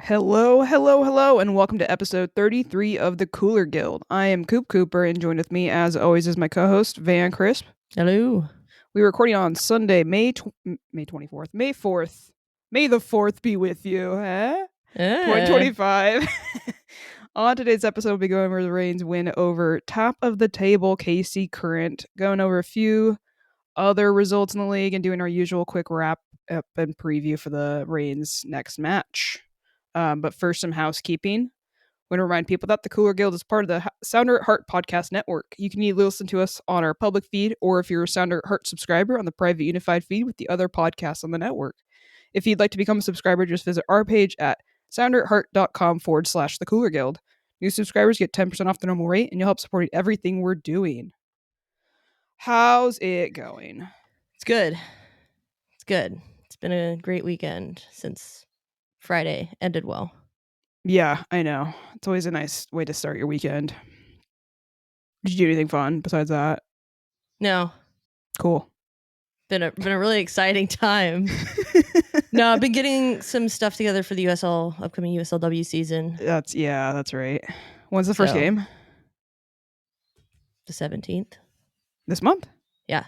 Hello, hello, hello, and welcome to episode 33 of the Cooler Guild. I am Coop Cooper, and joined with me, as always, is my co-host, Van Crisp. Hello. We're recording on Sunday, May 24th. May 4th. May the 4th be with you, eh? 2025. On today's episode, we'll be going over the Reigns win over top of the table KC Current, going over a few other results in the league, and doing our usual quick wrap up and preview for the Reigns next match. But first, some housekeeping. I want to remind people that the Cooler Guild is part of the Sounder at Heart podcast network. You can either listen to us on our public feed, or if you're a Sounder at Heart subscriber, on the private unified feed with the other podcasts on the network. If you'd like to become a subscriber, just visit our page at sounderatheart.com/the Cooler Guild. New subscribers get 10% off the normal rate, and you'll help support everything we're doing. How's it going? It's good. It's good. It's been a great weekend since Friday ended well. Yeah, I know. It's always a nice way to start your weekend. Did you do anything fun besides that? No. Cool. Been a really exciting time. No, I've been getting some stuff together for the upcoming USLW season. That's right. When's the first game? The 17th. This month? Yeah.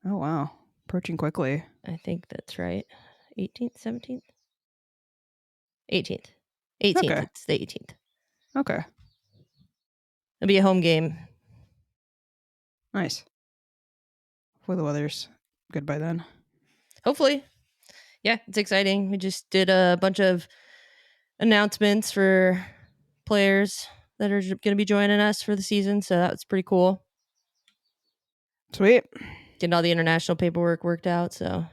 Oh wow. Approaching quickly. I think that's right. 18th, 17th? 18th. 18th. Okay. It's the 18th. Okay. It'll be a home game. Nice. Hopefully the weather's good by then. Hopefully. Yeah, it's exciting. We just did a bunch of announcements for players that are going to be joining us for the season, so that was pretty cool. Sweet. Getting all the international paperwork worked out. So,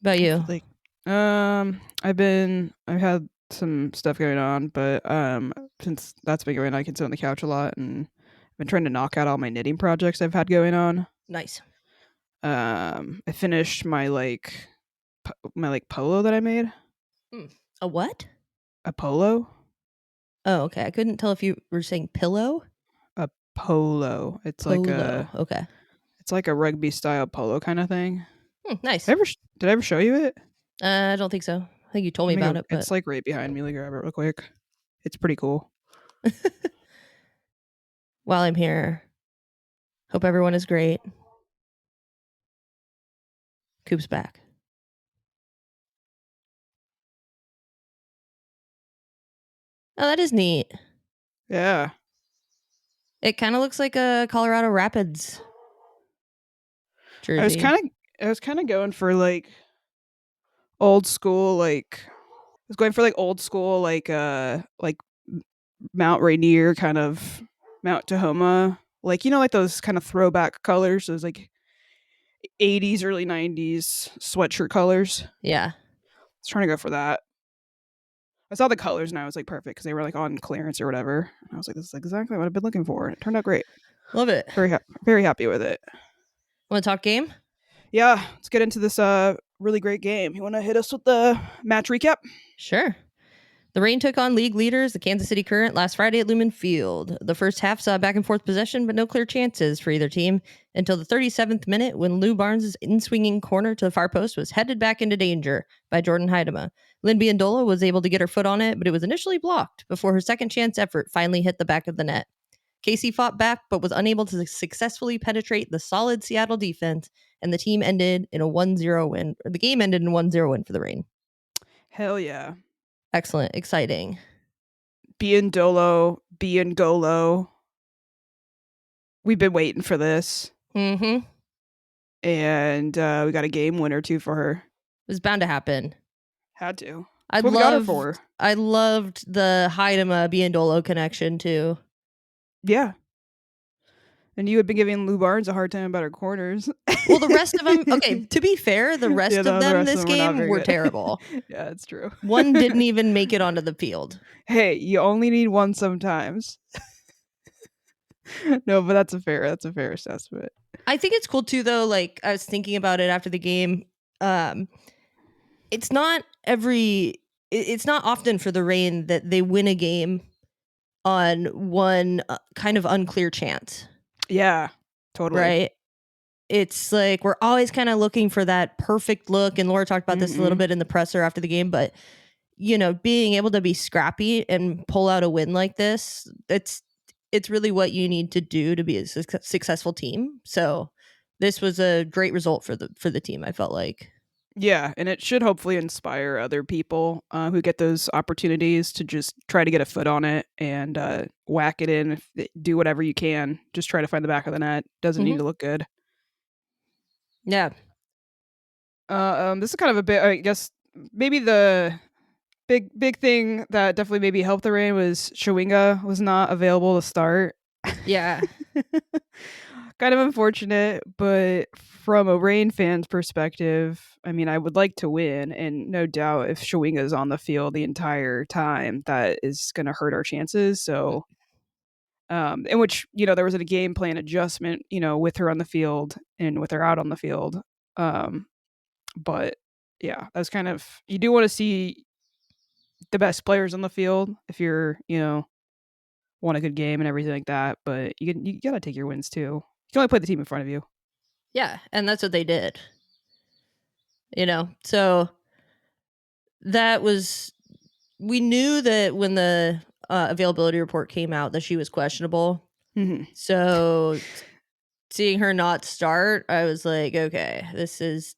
about you? I've had some stuff going on, but since that's been going on, I can sit on the couch a lot, and I've been trying to knock out all my knitting projects I've had going on. Nice. I finished my polo that I made. A what? A polo. Oh, okay. I couldn't tell if you were saying pillow. A polo. It's okay. It's like a rugby style polo kind of thing. Nice. Did I ever show you it? I don't think so. I think you told me about it. But It's like right behind me. Let me grab it real quick. It's pretty cool. While I'm here, hope everyone is great. Coop's back. Oh, that is neat. Yeah. It kind of looks like a Colorado Rapids jersey. I was kind of going for like old school, Mount Rainier kind of Mount Tahoma, like those kind of throwback colors, those like 80s, early 90s sweatshirt colors. Yeah. I was trying to go for that. I saw the colors and I was like, perfect, because they were like on clearance or whatever. And I was like, this is exactly what I've been looking for. It turned out great. Love it. Very happy with it. Want to talk game? Yeah, let's get into this really great game. You want to hit us with the match recap? Sure. The Reign took on league leaders, the Kansas City Current, last Friday at Lumen Field. The first half saw back and forth possession, but no clear chances for either team until the 37th minute, when Lou Barnes' in-swinging corner to the far post was headed back into danger by Jordan Heidema. Lynn Biyendolo was able to get her foot on it, but it was initially blocked before her second chance effort finally hit the back of the net. Casey fought back, but was unable to successfully penetrate the solid Seattle defense, and the team ended in a 1-0 win. Or the game ended in a 1-0 win for the Reign. Hell yeah. Excellent. Exciting. Biyengalo. We've been waiting for this. Mm-hmm. And we got a game winner too for her. It was bound to happen. Had to. I loved the Heidema Biyendolo connection too. Yeah. And you had been giving Lou Barnes a hard time about her corners. Well, the rest of them, okay, to be fair, the rest of them this game were terrible. Yeah, it's true. One didn't even make it onto the field. Hey, you only need one sometimes. No, but that's a fair assessment. I think it's cool too, though. Like, I was thinking about it after the game. It's not often for the Reign that they win a game on one kind of unclear chance. Yeah, totally. Right. It's like we're always kind of looking for that perfect look. And Laura talked about this a little bit in the presser after the game, but being able to be scrappy and pull out a win like this, it's really what you need to do to be a successful team. So this was a great result for the team, I felt like. Yeah, and it should hopefully inspire other people who get those opportunities to just try to get a foot on it and whack it in. Do whatever you can. Just try to find the back of the net. Doesn't need to look good. Yeah. This is kind of a bit, I guess, maybe the big thing that definitely maybe helped the Reign was Chewinga was not available to start. Yeah. Kind of unfortunate, but from a Reign fan's perspective, I mean, I would like to win, and no doubt if Chewinga is on the field the entire time, that is going to hurt our chances. So, in which there was a game plan adjustment, with her on the field and with her out on the field. But yeah, that's kind of, you do want to see the best players on the field if you're want a good game and everything like that. But you gotta take your wins too. You can only play the team in front of you. Yeah, and that's what they did. So that was, we knew that when the availability report came out that she was questionable. Mm-hmm. So seeing her not start, I was like, okay, this is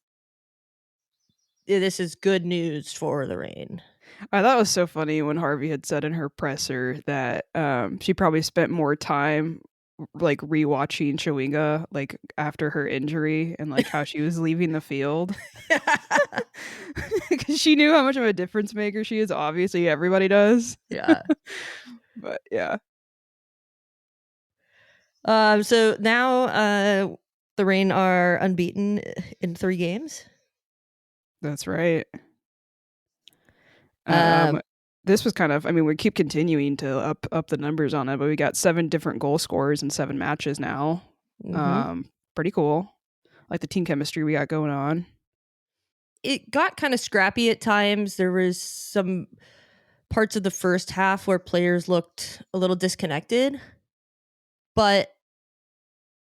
good news for the Reign. I thought it was so funny when Harvey had said in her presser that she probably spent more time like rewatching Chewinga like after her injury and like how she was leaving the field because she knew how much of a difference maker she is. Obviously, everybody does. Yeah. But yeah. So now the Reign are unbeaten in 3 games. That's right. This was kind of, I mean, we keep continuing to up the numbers on it, but we got 7 different goal scorers in 7 matches now. Pretty cool. Like the team chemistry we got going on. It got kind of scrappy at times. There was some parts of the first half where players looked a little disconnected, but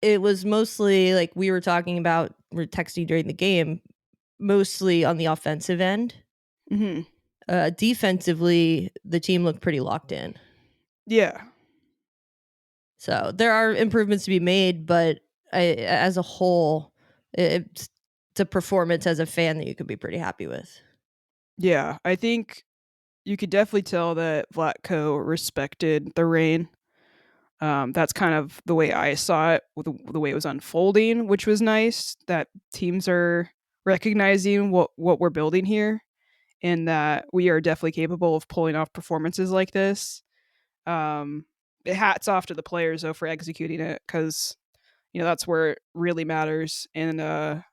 it was mostly like we were talking about, we're texting during the game, mostly on the offensive end. Mm-hmm. Defensively, the team looked pretty locked in. Yeah. So there are improvements to be made, but as a whole, it's a performance as a fan that you could be pretty happy with. Yeah, I think you could definitely tell that Vlatko respected the Reign. That's kind of the way I saw it, with the way it was unfolding, which was nice. That teams are recognizing what we're building here, and that we are definitely capable of pulling off performances like this. Hats off to the players though for executing it, because that's where it really matters, and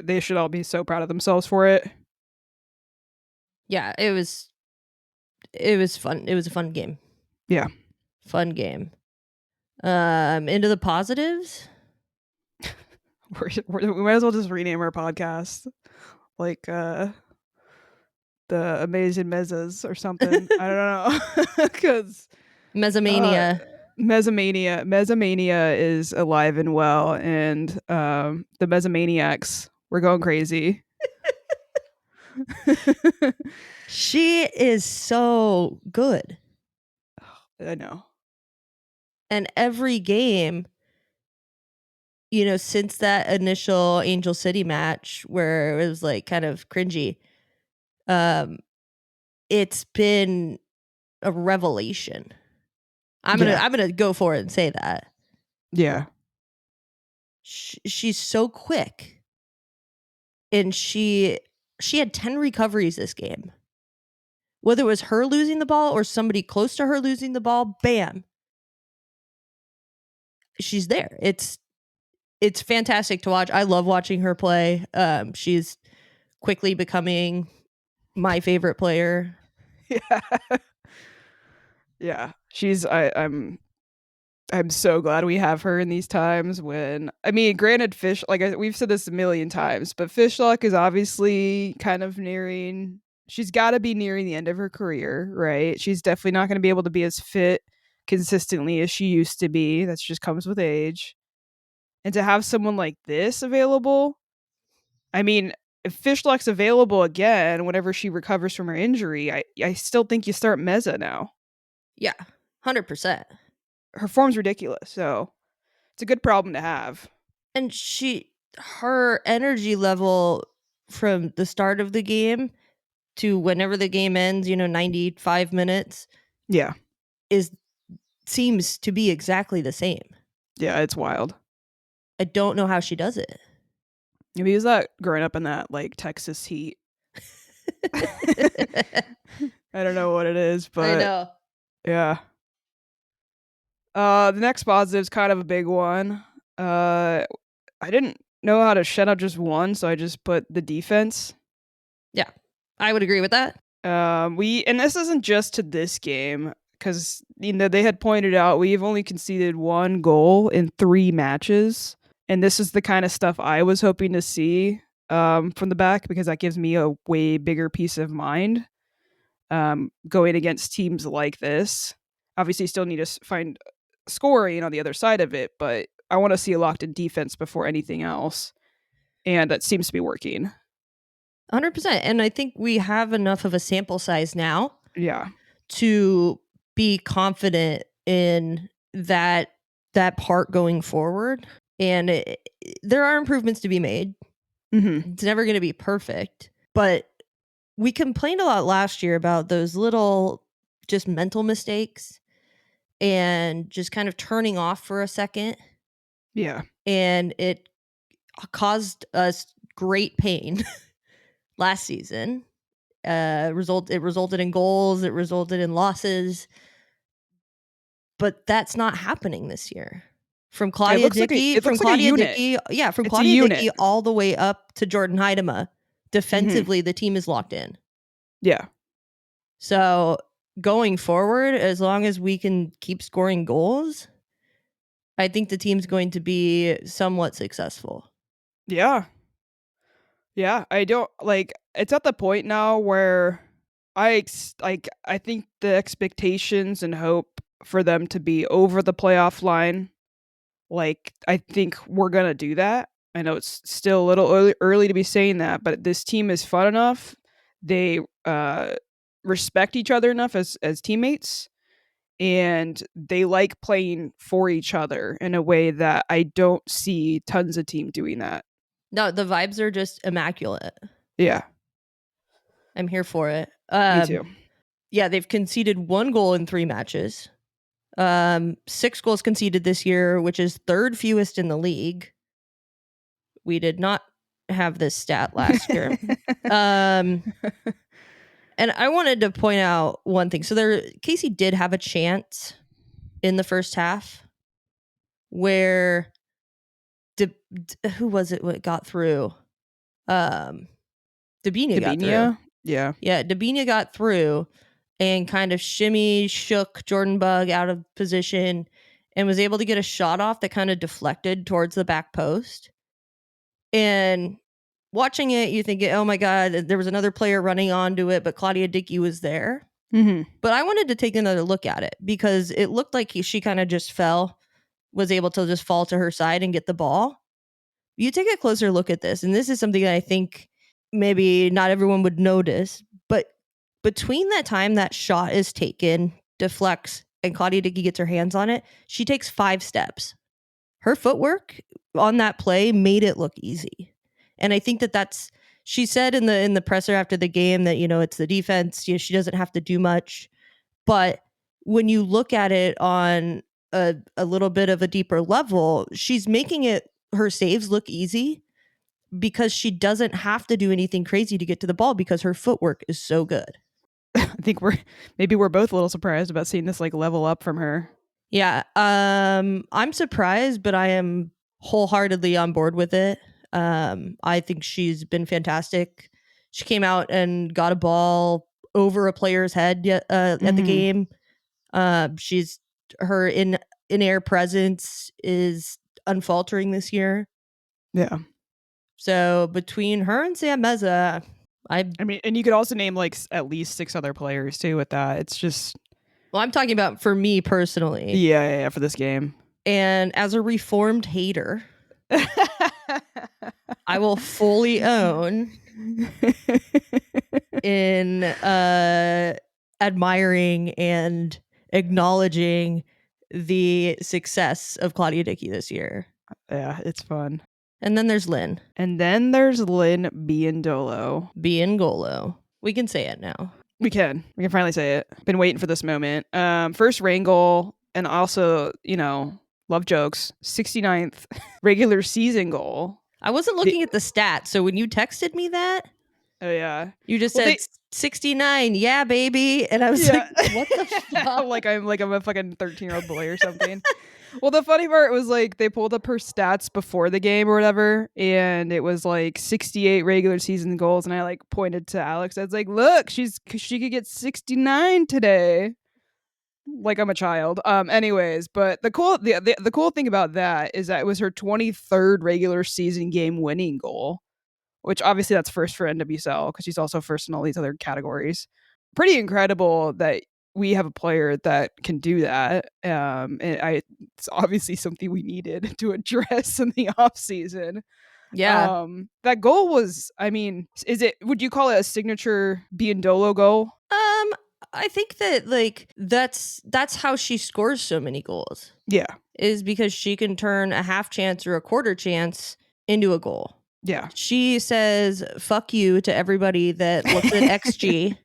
they should all be so proud of themselves for it. Yeah, it was fun. It was a fun game. Yeah, fun game. Into the positives. we might as well just rename our podcast like the Amazing Mezzas or something. I don't know, because Mezzamania. Mezzamania is alive and well, and the Mezzamaniacs, we're going crazy. She is so good. I know. And every game, since that initial Angel City match where it was like kind of cringy, it's been a revelation. I'm gonna go for it and say that. Yeah. She's so quick, and she had 10 recoveries this game. Whether it was her losing the ball or somebody close to her losing the ball, bam, she's there. It's fantastic to watch. I love watching her play. She's quickly becoming my favorite player. Yeah. Yeah. I'm so glad we have her in these times when, I mean, granted, we've said this a million times, but Fishlock is obviously kind of she's got to be nearing the end of her career, right? She's definitely not going to be able to be as fit consistently as she used to be. That just comes with age. And to have someone like this available, I mean, if Fishlock's available again whenever she recovers from her injury, I still think you start Meza now. Yeah, 100%. Her form's ridiculous, so it's a good problem to have. And her energy level from the start of the game to whenever the game ends, 95 minutes, Yeah. seems to be exactly the same. Yeah, it's wild. I don't know how she does it. Maybe is that growing up in that like Texas heat. I don't know what it is, but I know. Yeah. The next positive is kind of a big one. I didn't know how to shut up just one, so I just put the defense. Yeah, I would agree with that. And this isn't just to this game, because they had pointed out we've only conceded 1 goal in 3 matches, and this is the kind of stuff I was hoping to see from the back, because that gives me a way bigger peace of mind going against teams like this. Obviously, still need to find scoring on the other side of it, but I want to see a locked in defense before anything else, and that seems to be working. 100%. And I think we have enough of a sample size now, yeah, to be confident in that part going forward. And there are improvements to be made. Mm-hmm. It's never going to be perfect, but we complained a lot last year about those little just mental mistakes and just kind of turning off for a second. Yeah. And it caused us great pain last season. It resulted in goals, it resulted in losses. But that's not happening this year. From Claudia Dickey, from Claudia Dickey all the way up to Jordan Heidema. Defensively, the team is locked in. Yeah. So going forward, as long as we can keep scoring goals, I think the team's going to be somewhat successful. Yeah. Yeah. I don't like. It's at the point now where I think the expectations and hope for them to be over the playoff line. Like, I think we're gonna do that. I know it's still a little early to be saying that, but this team is fun enough. They respect each other enough as teammates, and they like playing for each other in a way that I don't see tons of team doing that. No, the vibes are just immaculate. Yeah. I'm here for it. Me too. Yeah, they've conceded 1 goal in 3 matches. 6 goals conceded this year, which is 3rd fewest in the league. We did not have this stat last year. And I wanted to point out one thing. So Casey did have a chance in the first half where who was it what got through? Debinha got through. Yeah. Yeah, Debinha got through and kind of shook Jordan Bug out of position and was able to get a shot off that kind of deflected towards the back post. And watching it, you think, oh my God, there was another player running onto it, but Claudia Dickey was there. Mm-hmm. But I wanted to take another look at it because it looked like she kind of just was able to just fall to her side and get the ball. You take a closer look at this, and this is something that I think maybe not everyone would notice, but between that time that shot is taken, deflects, and Claudia Dickey gets her hands on it, she takes 5 steps. Her footwork on that play made it look easy. And I think she said in the presser after the game that, it's the defense, she doesn't have to do much. But when you look at it on a little bit of a deeper level, she's making her saves look easy because she doesn't have to do anything crazy to get to the ball because her footwork is so good. I think we're both a little surprised about seeing this like level up from her. Yeah. I'm surprised, but I am wholeheartedly on board with it. I think she's been fantastic. She came out and got a ball over a player's head at the game. Her in-air presence is unfaltering this year. Yeah. So between her and Sam Meza, I mean, and you could also name like at least 6 other players too with that. It's just. Well, I'm talking about for me personally. Yeah, for this game. And as a reformed hater, I will fully own in admiring and acknowledging the success of Claudia Dickey this year. Yeah, it's fun. And then there's Lynn. And then there's Lynn Biyendolo. Biyengoalo. We can say it now. We can finally say it. Been waiting for this moment. First rain goal, and also, love jokes. 69th regular season goal. I wasn't looking at the stats, so when you texted me that, oh yeah, you just said 69. Yeah, baby, and I was like, what the fuck? like I'm a fucking 13-year-old boy or something. Well, the funny part was like they pulled up her stats before the game or whatever, and it was like 68 regular season goals, and I like pointed to Alex. I was like, "Look, she could get 69 today." Like I'm a child. Anyways, but the cool thing about that is that it was her 23rd regular season game winning goal, which obviously that's first for NWSL because she's also first in all these other categories. Pretty incredible that we have a player that can do that. And it's obviously something we needed to address in the off season. Yeah. That goal was, would you call it a signature Biyendolo goal? I think that like that's how she scores so many goals. Yeah. Is because she can turn a half chance or a quarter chance into a goal. Yeah. She says fuck you to everybody that looks at XG.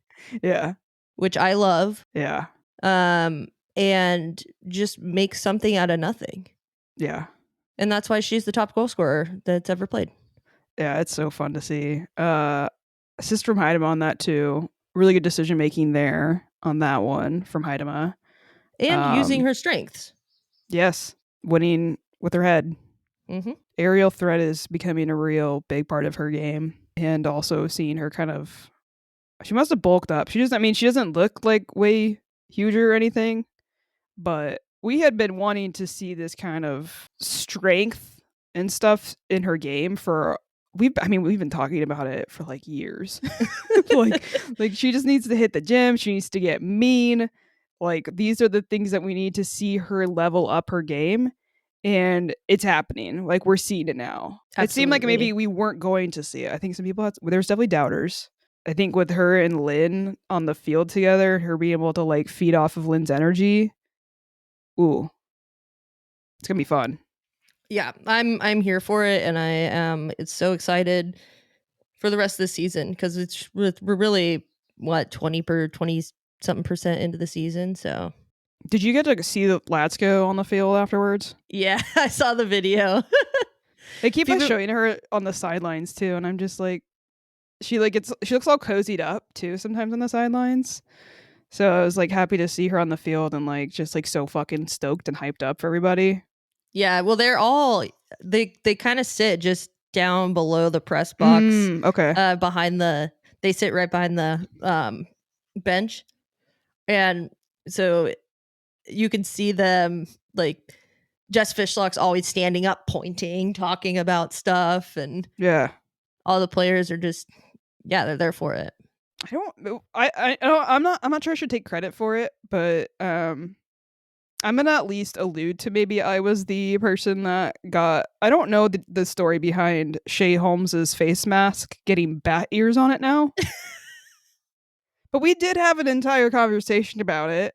Yeah. Which I love. Yeah. And just makes something out of nothing. Yeah. And that's why she's the top goal scorer that's ever played. Yeah, it's so fun to see. Assist from Heidema on that too. Really good decision making there on that one from Heidema. And using her strengths. Yes. Winning with her head. Mm-hmm. Aerial threat is becoming a real big part of her game. And also seeing her she must have bulked up. She doesn't look like way huger or anything, but we had been wanting to see this kind of strength and stuff in her game we've been talking about it for like years. like she just needs to hit the gym. She needs to get mean. Like these are the things that we need to see her level up her game. And it's happening. Like we're seeing it now. Absolutely. It seemed like maybe we weren't going to see it. I think some people there's definitely doubters. I think with her and Lynn on the field together, her being able to like feed off of Lynn's energy. Ooh. It's gonna be fun. Yeah, I'm here for it, and I am so excited for the rest of the season because we're really 20 something% into the season. So, did you get to see the Latsko on the field afterwards? Yeah, I saw the video. They keep showing her on the sidelines too, and I'm just like, she looks all cozied up too sometimes on the sidelines. So I was like happy to see her on the field and like just like so fucking stoked and hyped up for everybody. Yeah, well, they're all they kind of sit just down below the press box. Okay. They sit right behind the bench, and so you can see them like Jess Fishlock's always standing up, pointing, talking about stuff, and yeah, all the players are just they're there for it. I'm not sure I should take credit for it, but I'm gonna at least allude to maybe I was the person that got. I don't know the story behind Shea Holmes's face mask getting bat ears on it now, but we did have an entire conversation about it,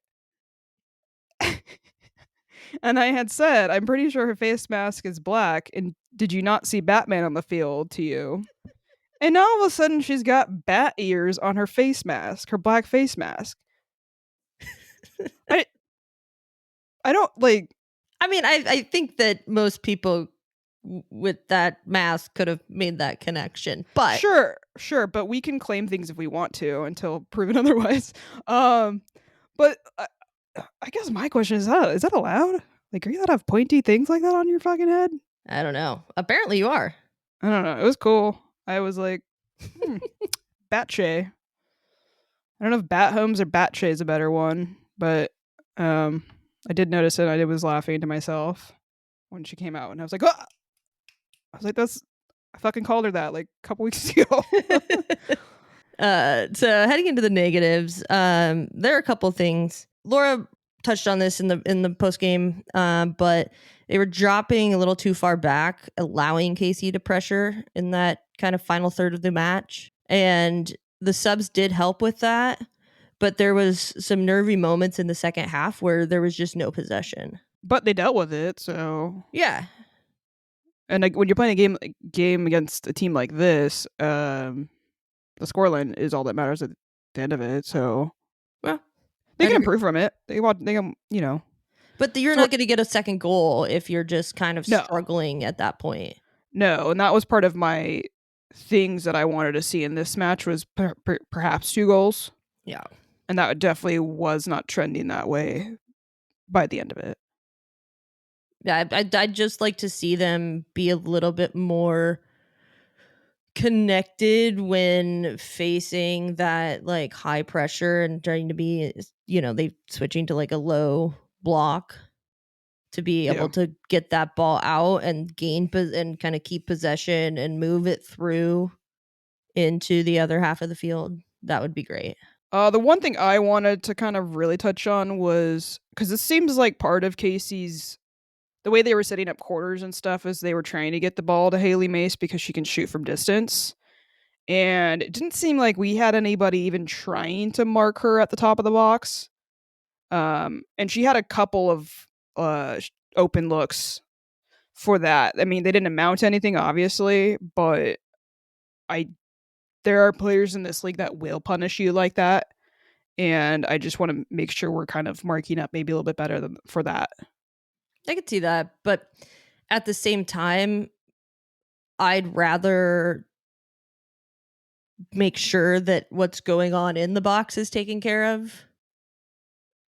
and I had said I'm pretty sure her face mask is black. And did you not see Batman on the field to you? And now all of a sudden she's got bat ears on her face mask, her black face mask. I don't like. I mean, I think that most people with that mask could have made that connection, but sure, but we can claim things if we want to until proven otherwise. But I guess my question is that allowed? Like, are you allowed to have pointy things like that on your fucking head? I don't know. Apparently, you are. I don't know. It was cool. I was like, Bat Shay. I don't know if Bat Holmes or Bat Shay is a better one, but I did notice it. I was laughing to myself when she came out, and I was like, "Ah!" I was like, I fucking called her that like a couple weeks ago. So heading into the negatives, there are a couple things. Laura touched on this in the post game, but they were dropping a little too far back, allowing Casey to pressure in that kind of final third of the match. And the subs did help with that, but there was some nervy moments in the second half where there was just no possession. But they dealt with it, so yeah. And like when you're playing a game against a team like this, the scoreline is all that matters at the end of it. So Well, they can improve from it. They can, But you're not going to get a second goal if you're just kind of struggling at that point. No, and that was part of my things that I wanted to see in this match was perhaps 2 goals. Yeah. And that definitely was not trending that way by the end of it. Yeah, I'd just like to see them be a little bit more connected when facing that like high pressure and trying to be, they switching to like a low block to be able to get that ball out and gain and kind of keep possession and move it through into the other half of the field. That would be great. The one thing I wanted to kind of really touch on was because this seems like part of Casey's the way they were setting up quarters and stuff is they were trying to get the ball to Haley Mace because she can shoot from distance. And it didn't seem like we had anybody even trying to mark her at the top of the box. And she had a couple of open looks for that. I mean, they didn't amount to anything, obviously, but there are players in this league that will punish you like that. And I just want to make sure we're kind of marking up maybe a little bit better for that. I could see that, but at the same time, I'd rather make sure that what's going on in the box is taken care of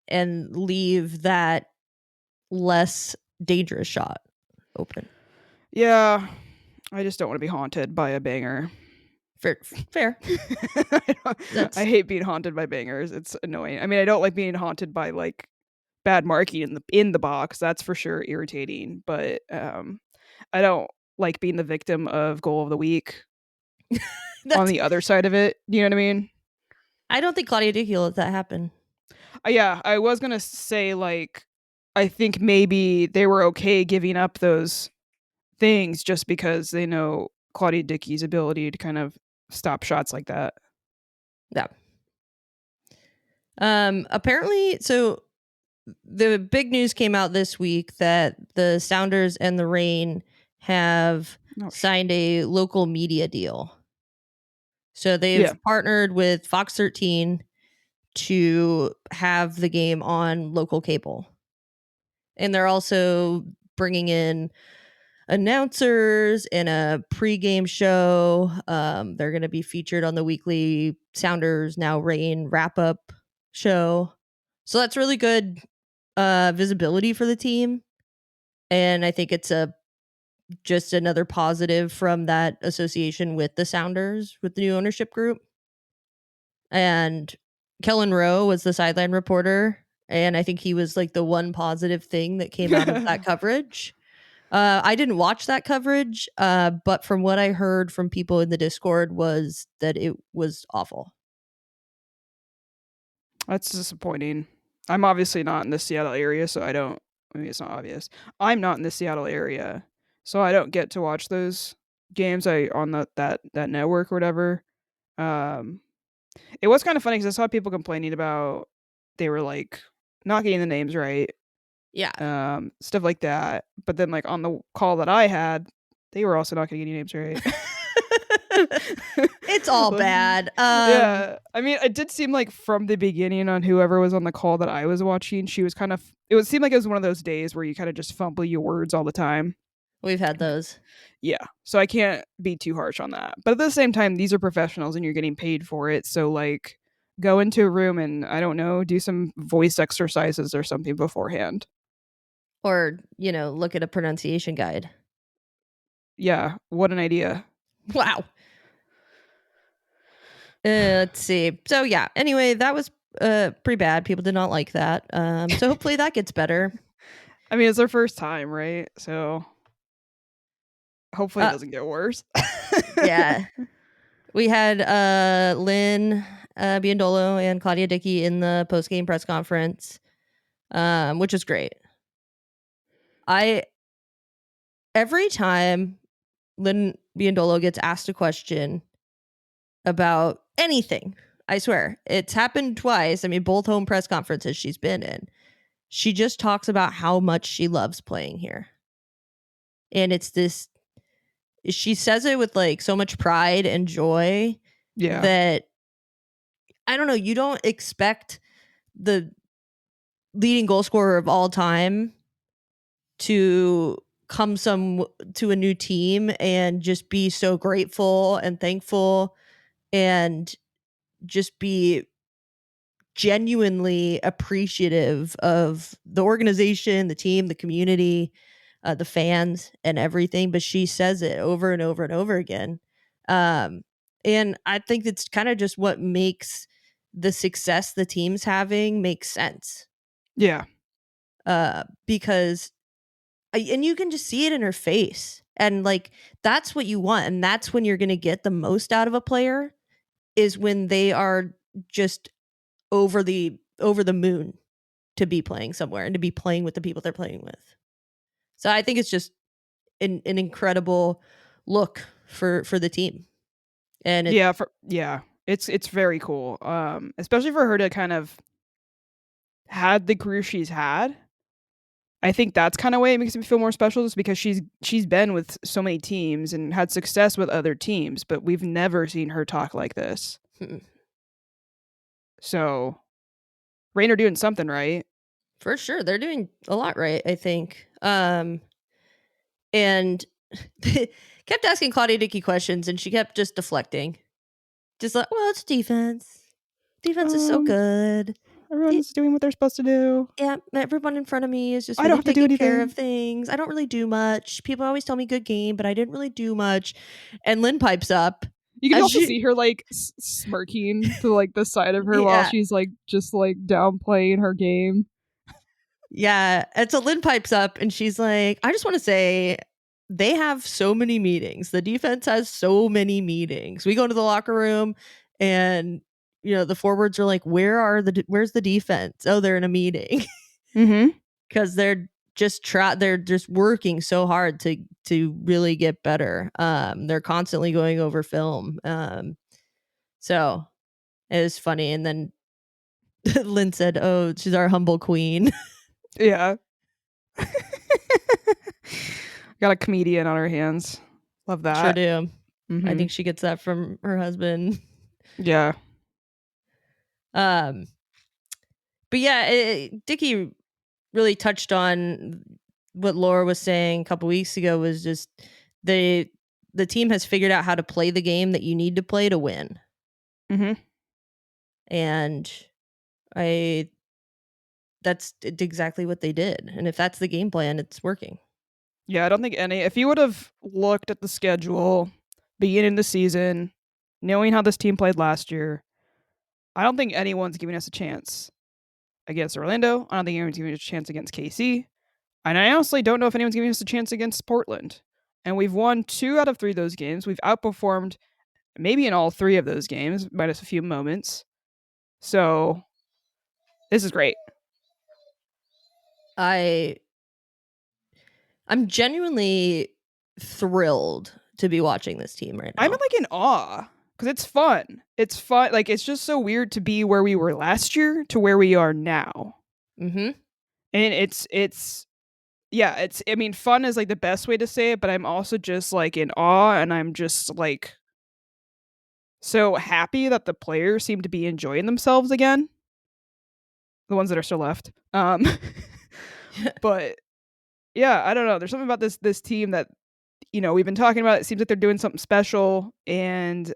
and leave that less dangerous shot open. Yeah, I just don't want to be haunted by a banger. Fair. I hate being haunted by bangers. It's annoying. I mean, I don't like being haunted by like bad marking in the box. That's for sure irritating. But I don't like being the victim of goal of the week on the other side of it. You know what I mean? I don't think Claudia Dickey let that happen. Yeah, I was gonna say like I think maybe they were okay giving up those things just because they know Claudia Dickey's ability to kind of stop shots like that. Yeah. Apparently, so the big news came out this week that the Sounders and the Reign have signed a local media deal. So they've partnered with Fox 13 to have the game on local cable. And they're also bringing in announcers in a pregame show. They're going to be featured on the weekly Sounders Now Reign wrap-up show. So that's really good visibility for the team. And I think it's just another positive from that association with the Sounders, with the new ownership group. And Kellen Rowe was the sideline reporter. And I think he was like the one positive thing that came out of that coverage. I didn't watch that coverage, but from what I heard from people in the Discord was that it was awful. That's disappointing. I'm obviously not in the Seattle area, so it's not obvious. I'm not in the Seattle area, so I don't get to watch those games on that network or whatever. It was kind of funny because I saw people complaining about they were like not getting the names right. Yeah. Stuff like that. But then like on the call that I had, they were also not getting any names right. It's all bad. Yeah. I mean, it did seem like from the beginning on whoever was on the call that I was watching, she was it would seem like it was one of those days where you kind of just fumble your words all the time. We've had those. Yeah. So I can't be too harsh on that. But at the same time, these are professionals and you're getting paid for it. So like go into a room and I don't know, do some voice exercises or something beforehand. Or, look at a pronunciation guide. Yeah. What an idea. Wow. Let's see. So yeah, anyway, that was pretty bad. People did not like that. So hopefully that gets better. I mean, it's our first time, right? So hopefully it doesn't get worse. Yeah. We had Lynn Biyendolo and Claudia Dickey in the post-game press conference, which is great. Every time Lynn Biyendolo gets asked a question, about anything. I swear. It's happened twice. I mean, both home press conferences she's been in. She just talks about how much she loves playing here. And it's this, she says it with like so much pride and joy that, I don't know, you don't expect the leading goal scorer of all time to come to a new team and just be so grateful and thankful and just be genuinely appreciative of the organization, the team, the community, the fans, and everything. But she says it over and over and over again. And I think it's kind of just what makes the success the team's having make sense. Yeah. Because, and you can just see it in her face. And like, that's what you want. And that's when you're going to get the most out of a player, is when they are just over the moon to be playing somewhere and to be playing with the people they're playing with. So I think it's just an incredible look for the team. And it's very cool. Especially for her to kind of had the career she's had. I think that's kind of way it makes me feel more special, just because she's been with so many teams and had success with other teams, but we've never seen her talk like this. So, Reign are doing something right. For sure. They're doing a lot right, I think. And kept asking Claudia Dickey questions, and she kept just deflecting. Just like, well, it's defense. Defense is so good. Everyone's doing what they're supposed to do. Yeah, everyone in front of me is just I don't have to do taking care anything. of things. I don't really do much. People always tell me good game, but I didn't really do much. And Lynn pipes up. You can also see her like smirking to like the side of her while she's like just like downplaying her game. Yeah. And so Lynn pipes up and she's like, I just want to say, they have so many meetings. The defense has so many meetings. We go into the locker room and, you know, the forwards are like, where's the defense? Oh, they're in a meeting. Because they're just working so hard to really get better. They're constantly going over film. So it was funny. And then Lynn said, oh, she's our humble queen. Yeah. Got a comedian on her hands. Love that. Sure do. I think she gets that from her husband. Yeah. But yeah, Dickey really touched on what Laura was saying a couple weeks ago, was just the team has figured out how to play the game that you need to play to win. And that's exactly what they did. And if that's the game plan, it's working. Yeah, I don't think if you would have looked at the schedule beginning of the season, knowing how this team played last year, I don't think anyone's giving us a chance against Orlando. I don't think anyone's giving us a chance against KC. And I honestly don't know if anyone's giving us a chance against Portland. And we've won 2 out of 3 of those games. We've outperformed maybe in all 3 of those games, minus a few moments. So this is great. I'm genuinely thrilled to be watching this team right now. I'm like in awe because it's fun. It's fun. Like, it's just so weird to be where we were last year to where we are now. And I mean, fun is like the best way to say it, but I'm also just like in awe, and I'm just like so happy that the players seem to be enjoying themselves again. The ones that are still left. But yeah, I don't know. There's something about this team that, you know, we've been talking about. It seems like they're doing something special, and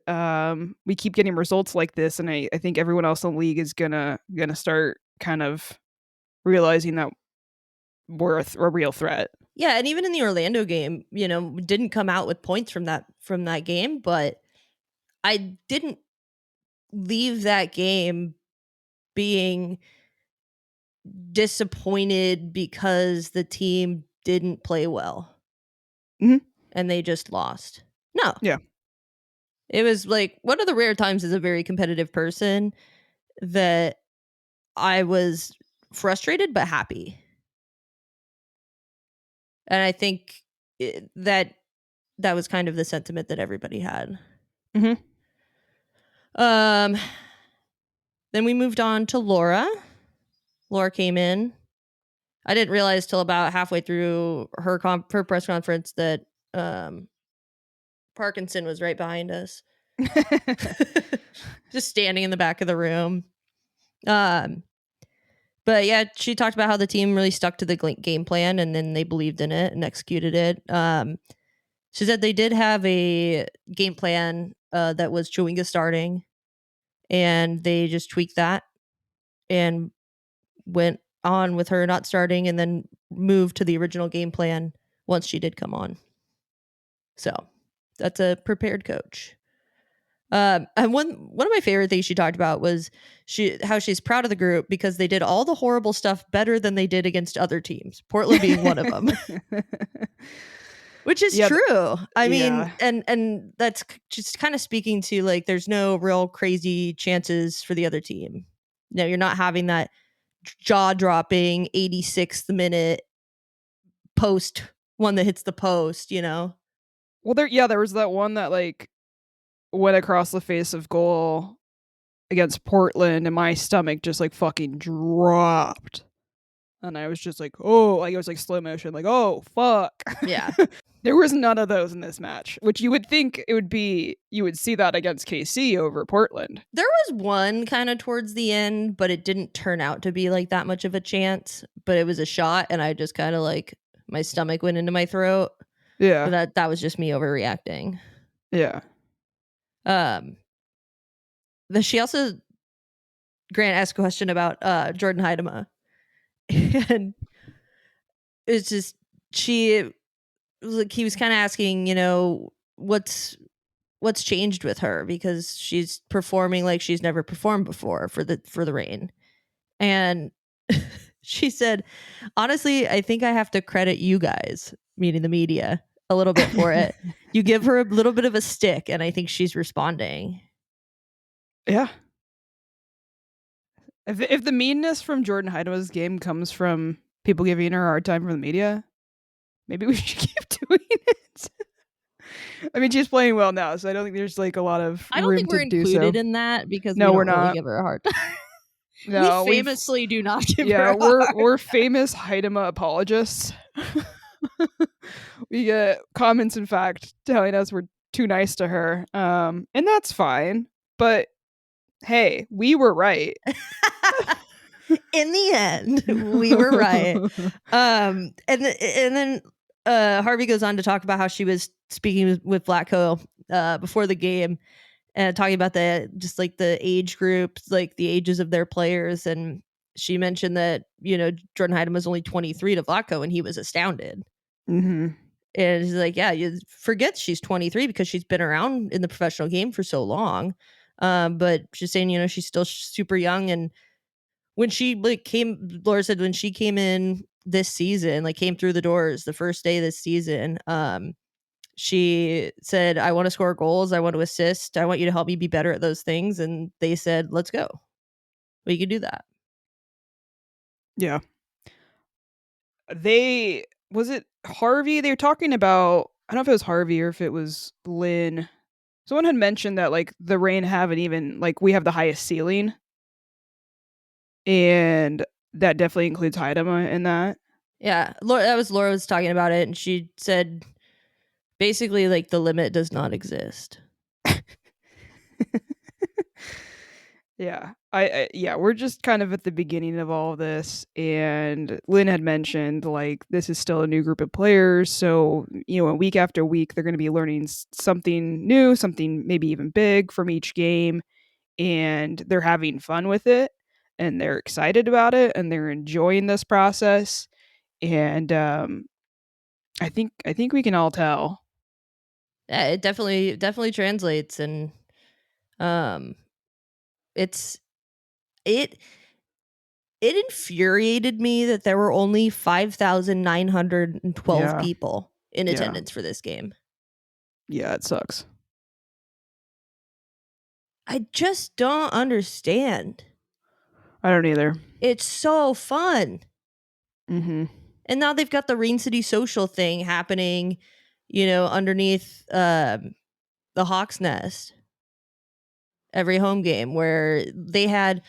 we keep getting results like this. And I think everyone else in the league is gonna start kind of realizing that we're a real threat. Yeah, and even in the Orlando game, you know, didn't come out with points from that game, but I didn't leave that game being disappointed because the team didn't play well. And they just lost. No. Yeah. It was like one of the rare times as a very competitive person that I was frustrated but happy. And I think that was kind of the sentiment that everybody had. Then we moved on to Laura. Laura came in. I didn't realize till about halfway through her press conference that Parkinson was right behind us. Just standing in the back of the room. But yeah, she talked about how the team really stuck to the game plan and then they believed in it and executed it. She said they did have a game plan that was Chewinga starting, and they just tweaked that and went on with her not starting and then moved to the original game plan once she did come on. So that's a prepared coach. And one of my favorite things she talked about was how she's proud of the group because they did all the horrible stuff better than they did against other teams, Portland being one of them. Which is true. I mean, and that's just kind of speaking to like there's no real crazy chances for the other team. No, you're not having that jaw-dropping 86th minute post one that hits the post, you know? Well, there was that one that like went across the face of goal against Portland and my stomach just like fucking dropped. And I was just like, oh, like it was like slow motion, like, oh, fuck. Yeah. There was none of those in this match, which you would think it would be, you would see that against KC over Portland. There was one kind of towards the end, but it didn't turn out to be like that much of a chance, but it was a shot and I just kind of like, my stomach went into my throat. Yeah. But that was just me overreacting. Yeah. She also, Grant asked a question about Jordan Heidema. And it's just, he was kind of asking, you know, what's changed with her because she's performing like she's never performed before for the Reign. And she said, honestly, I think I have to credit you guys, meaning the media, a little bit for it. You give her a little bit of a stick and I think she's responding. Yeah. If the meanness from Jordan Heidema's game comes from people giving her a hard time from the media, maybe we should keep doing it. I mean, she's playing well now, so I don't think there's like a lot of I don't room think we're to do included so. in that because No, we we're don't really not. give her a hard time. No, we famously do not give her yeah, a hard. we're famous Heidema apologists. We get comments, in fact, telling us we're too nice to her, and that's fine. But hey, we were right. In the end, we were right. And then Harvey goes on to talk about how she was speaking with Vlatko before the game and talking about the age groups, like the ages of their players. And she mentioned that, you know, Jordan Heidema was only 23 to Vlatko and he was astounded. Mm-hmm. And he's like, yeah, you forget she's 23 because she's been around in the professional game for so long. But she's saying, you know, she's still super young. And when she Laura said when she came in this season, like came through the doors the first day of this season, she said, I want to score goals. I want to assist. I want you to help me be better at those things. And they said, let's go. We can do that. Yeah. Was it Harvey? They were talking about, I don't know if it was Harvey or if it was Lynn. Someone had mentioned that like the Reign haven't even, like, we have the highest ceiling. And that definitely includes Heidema in that. Yeah. Laura was talking about it. And she said, basically, like the limit does not exist. Yeah. Yeah, we're just kind of at the beginning of all of this, and Lynn had mentioned like this is still a new group of players, so you know, week after week they're going to be learning something new, something maybe even big from each game, and they're having fun with it and they're excited about it and they're enjoying this process, and I think we can all tell. Yeah, it definitely translates, and it infuriated me that there were only 5,912 people in attendance for this game. Yeah, it sucks. I just don't understand. I don't either. It's so fun. Mm-hmm. And now they've got the Rain City Social thing happening, you know, underneath the Hawk's Nest. every home game, where they had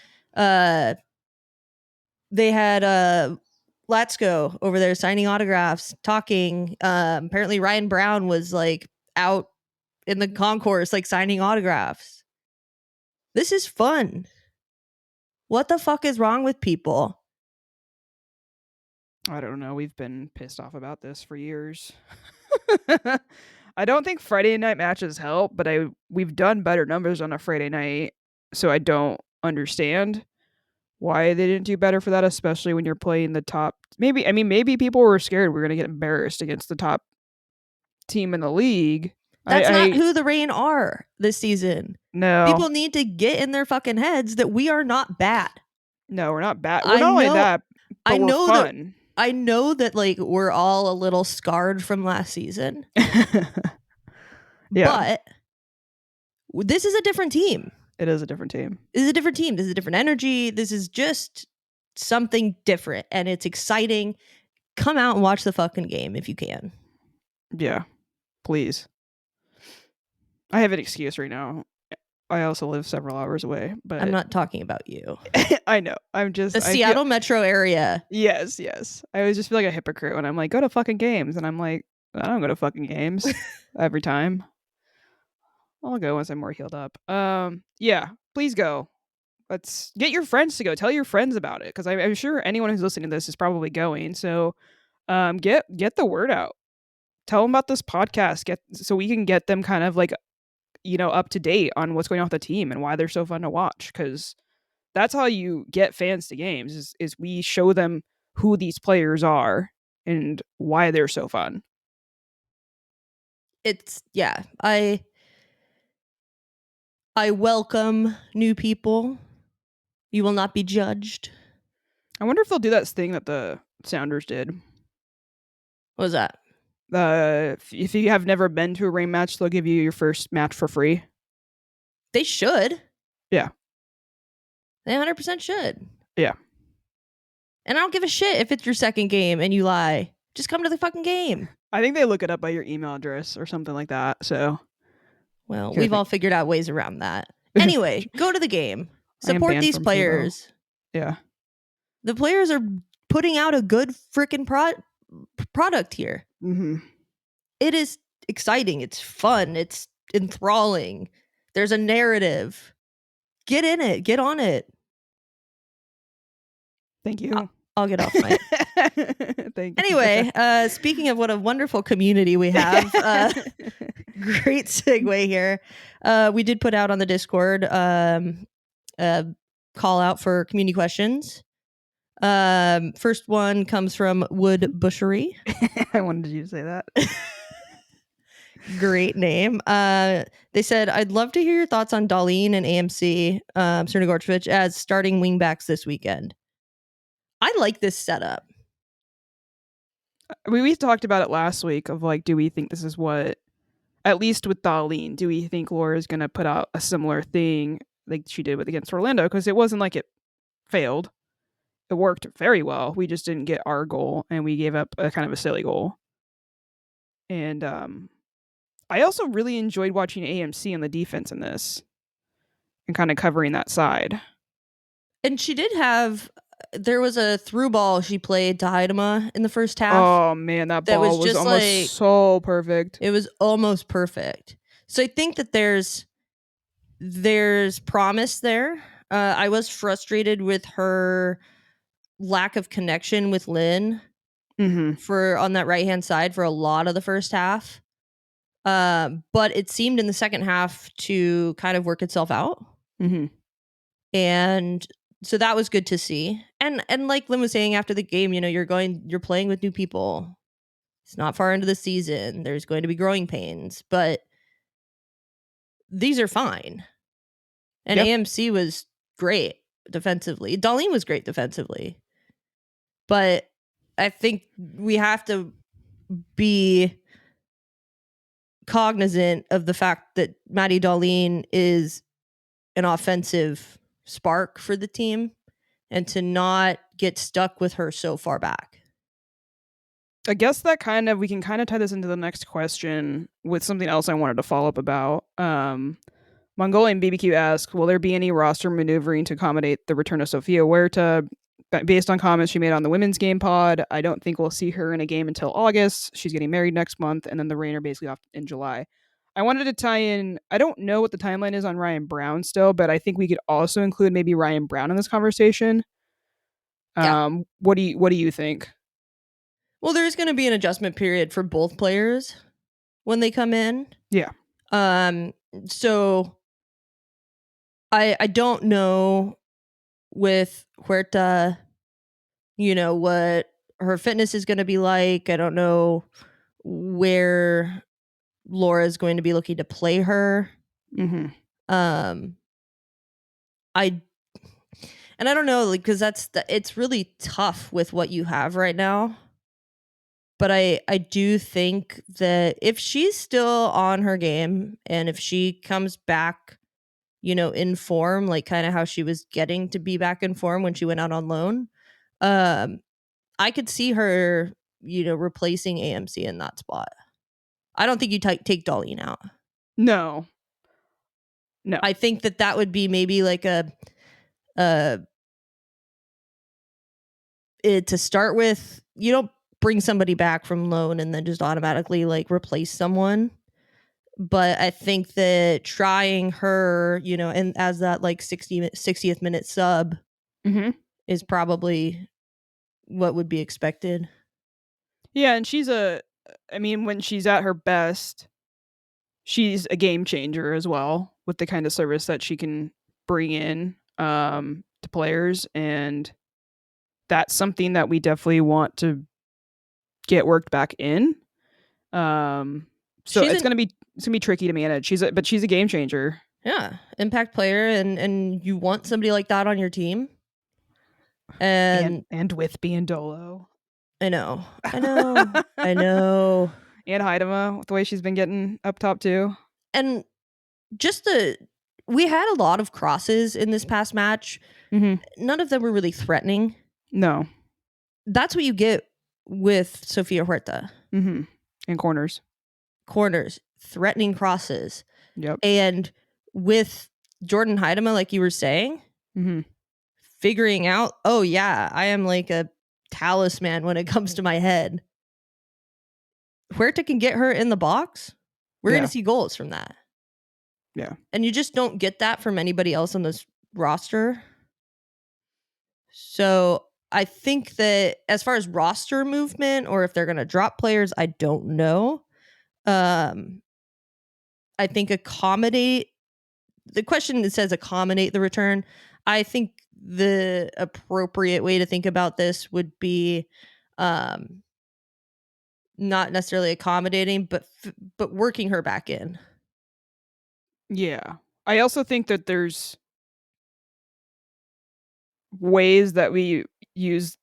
Latsko over there signing autographs, talking. Apparently Ryan Brown was like out in the concourse, like signing autographs. This is fun. What the fuck is wrong with people? I don't know. We've been pissed off about this for years. I don't think Friday night matches help, but we've done better numbers on a Friday night, so I don't understand why they didn't do better for that, especially when you're playing the top. Maybe people were scared we're going to get embarrassed against the top team in the league. That's not who the Reign are this season. No. People need to get in their fucking heads that we are not bad. No, we're not bad. We're not only that, but we're fun. I know that like we're all a little scarred from last season. Yeah. But this is a different team. It is a different team. This is a different team. This is a different energy. This is just something different, and it's exciting. Come out and watch the fucking game if you can. Yeah, please. I have an excuse right now. I also live several hours away, but I'm not talking about you. I know. I'm just the Seattle metro area. Yes. I always just feel like a hypocrite when I'm like, go to fucking games, and I'm like, I don't go to fucking games every time. I'll go once I'm more healed up. Yeah, please go. Let's get your friends to go. Tell your friends about it, because I'm sure anyone who's listening to this is probably going. So, get the word out. Tell them about this podcast. So we can get them kind of like, up to date on what's going on with the team and why they're so fun to watch. Because that's how you get fans to games. Is we show them who these players are and why they're so fun. I welcome new people. You will not be judged. I wonder if they'll do that thing that the Sounders did. What was that? If you have never been to a Reign match, they'll give you your first match for free. They should. Yeah. They 100% should. Yeah. And I don't give a shit if it's your second game and you lie. Just come to the fucking game. I think they look it up by your email address or something like that. So, well, we've all figured out ways around that. Anyway, go to the game. Support these players. Yeah. The players are putting out a good freaking product here. Mm-hmm. It is exciting. It's fun. It's enthralling. There's a narrative. Get in it. Get on it. Thank you. I'll get off my. Thank you. Anyway, speaking of what a wonderful community we have, great segue here. We did put out on the Discord call out for community questions. First one comes from Wood Bushery. I wanted you to say that. Great name. They said, I'd love to hear your thoughts on Darlene and AMC Crnogorcevic as starting wingbacks this weekend. I like this setup. We talked about it last week of like, do we think this is what, at least with Darlene, do we think Laura is going to put out a similar thing like she did against Orlando? Because it wasn't like it failed. It worked very well. We just didn't get our goal, and we gave up a kind of a silly goal. And I also really enjoyed watching AMC on the defense in this and kind of covering that side. And she did have, there was a through ball she played to Heidema in the first half. Oh man, that ball was just almost like, so perfect. It was almost perfect. So I think that there's promise there. I was frustrated with her lack of connection with Lynn on that right hand side for a lot of the first half. But it seemed in the second half to kind of work itself out. And so that was good to see. And like Lynn was saying after the game, you're playing with new people. It's not far into the season. There's going to be growing pains, but these are fine. And AMC was great defensively. Darlene was great defensively. But I think we have to be cognizant of the fact that Maddie Darlene is an offensive spark for the team and to not get stuck with her so far back. I guess that we can kind of tie this into the next question with something else I wanted to follow up about. Mongolian BBQ asks, will there be any roster maneuvering to accommodate the return of Sofia Huerta? Based on comments she made on the women's game pod, I don't think we'll see her in a game until August. She's getting married next month, and then the Reign are basically off in July. I wanted to tie in, I don't know what the timeline is on Ryan Brown still, but I think we could also include maybe Ryan Brown in this conversation. Yeah. What do you think? Well, there's going to be an adjustment period for both players when they come in. Yeah. So I don't know with Huerta, what her fitness is going to be like. I don't know where Laura is going to be looking to play her. Mm-hmm. I don't know, because it's really tough with what you have right now. But I do think that if she's still on her game and if she comes back, in form, like kind of how she was getting to be back in form when she went out on loan, I could see her, replacing AMC in that spot. I don't think you take Darlene out. No. I think that would be maybe like to start with. You don't bring somebody back from loan and then just automatically like replace someone. But I think that trying her, and as that like 60th minute sub is probably what would be expected. Yeah, and when she's at her best, she's a game changer as well with the kind of service that she can bring in to players, and that's something that we definitely want to get worked back in. So it's gonna be tricky to manage. But she's a game changer. Yeah, impact player, and you want somebody like that on your team. And with Biyendolo. I know. And Haidema, the way she's been getting up top too. And we had a lot of crosses in this past match. Mm-hmm. None of them were really threatening. No. That's what you get with Sofia Huerta. Mm-hmm. And corners, threatening crosses. Yep. And with Jordan Haidema, like you were saying, figuring out, oh yeah, I am like a talisman when it comes to my head. Huerta can get her in the box. We're going to see goals from that. Yeah. And you just don't get that from anybody else on this roster. So I think that as far as roster movement or if they're going to drop players, I don't know. I think accommodate. The question that says accommodate the return. I think the appropriate way to think about this would be not necessarily accommodating, but working her back in. Yeah. I also think that there's ways that we use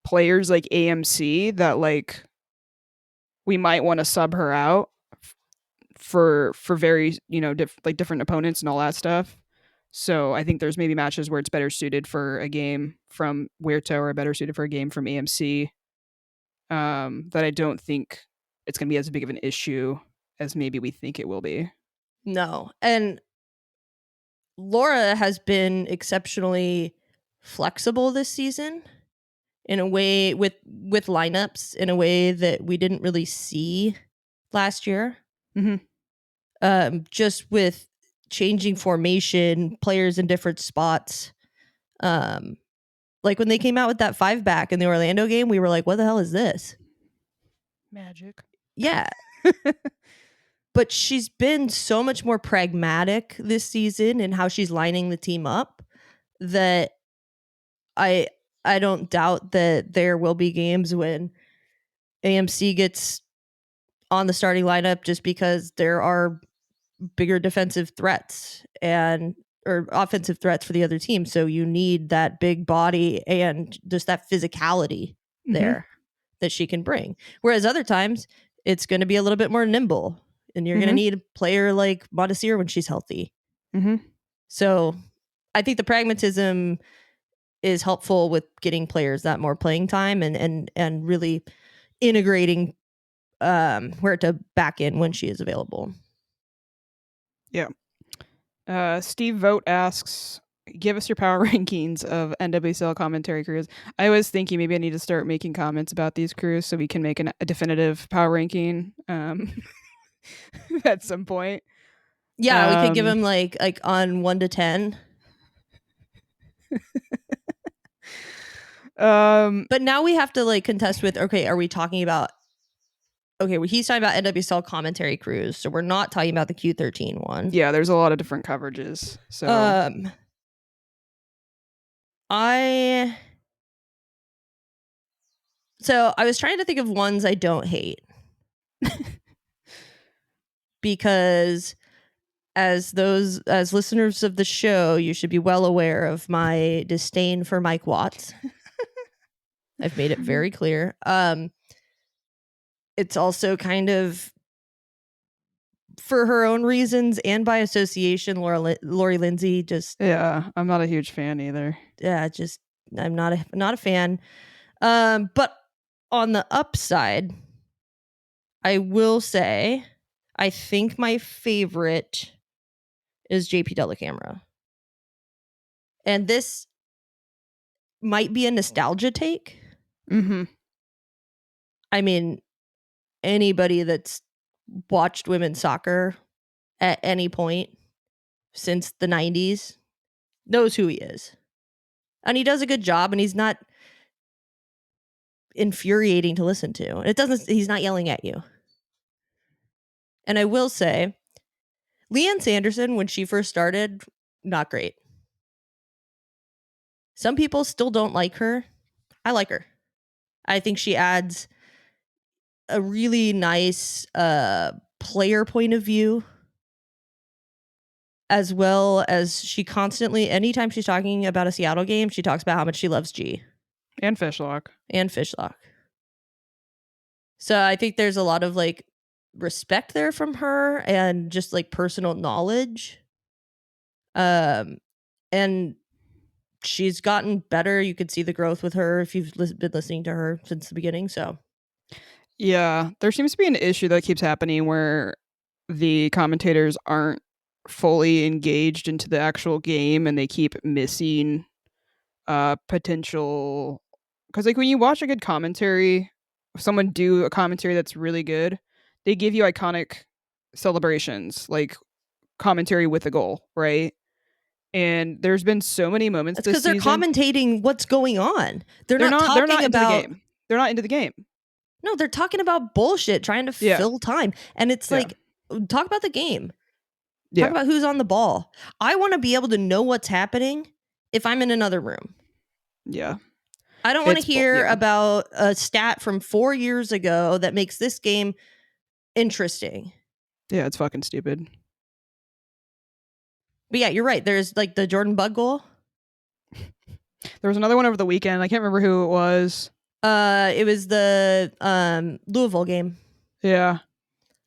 players like AMC that like we might want to sub her out for very, different opponents and all that stuff. So I think there's maybe matches where it's better suited for a game from Huerta or better suited for a game from AMC. That I don't think it's going to be as big of an issue as maybe we think it will be. No. And Laura has been exceptionally flexible this season in a way with lineups in a way that we didn't really see last year. Just with changing formation, players in different spots. Like when they came out with that 5-back in the Orlando game, we were like, what the hell is this? Magic. Yeah. But she's been so much more pragmatic this season in how she's lining the team up that I don't doubt that there will be games when AMC gets on the starting lineup just because there are bigger defensive threats or offensive threats for the other team. So you need that big body and just that physicality there that she can bring. Whereas other times it's going to be a little bit more nimble and you're going to need a player like Modesir when she's healthy. So I think the pragmatism is helpful with getting players that more playing time and really integrating Huerta back in when she is available. Yeah. Steve Vogt asks, give us your power rankings of NWSL commentary crews. I was thinking maybe I need to start making comments about these crews so we can make a definitive power ranking at some point. Yeah, we could give them like on 1 to 10. But now we have to like contest with, okay, are we talking about, okay, well, he's talking about NWSL commentary crews, so we're not talking about the Q13 one. Yeah, there's a lot of different coverages. So I was trying to think of ones I don't hate. Because as listeners of the show, you should be well aware of my disdain for Mike Watts. I've made it very clear. It's also kind of for her own reasons and by association. Lori Lindsay just I'm not a huge fan either. I'm not a fan. But on the upside, I will say I think my favorite is JP Dellacamera. And this might be a nostalgia take. Mm-hmm. I mean, anybody that's watched women's soccer at any point since the 90s knows who he is. And he does a good job, and he's not infuriating to listen to. He's not yelling at you. And I will say, Leanne Sanderson, when she first started, not great. Some people still don't like her. I like her. I think she adds a really nice player point of view, as well as she constantly, anytime she's talking about a Seattle game, she talks about how much she loves G. And Fishlock. So I think there's a lot of like respect there from her and just like personal knowledge. And she's gotten better. You could see the growth with her if you've been listening to her since the beginning. So yeah, there seems to be an issue that keeps happening where the commentators aren't fully engaged into the actual game and they keep missing potential, because like when you watch a good commentary, someone do a commentary that's really good, they give you iconic celebrations, like commentary with a goal, right? And there's been so many moments that's this because they're season. Commentating what's going on. They're not talking they're not about into the game. They're not into the game. No, they're talking about bullshit, trying to fill time. And it's like, talk about the game. Talk about who's on the ball. I want to be able to know what's happening if I'm in another room. Yeah. I don't want to hear about a stat from 4 years ago that makes this game interesting. Yeah, it's fucking stupid. But yeah, you're right. There's like the Jordan Bug goal. There was another one over the weekend. I can't remember who it was. It was the Louisville game. Yeah.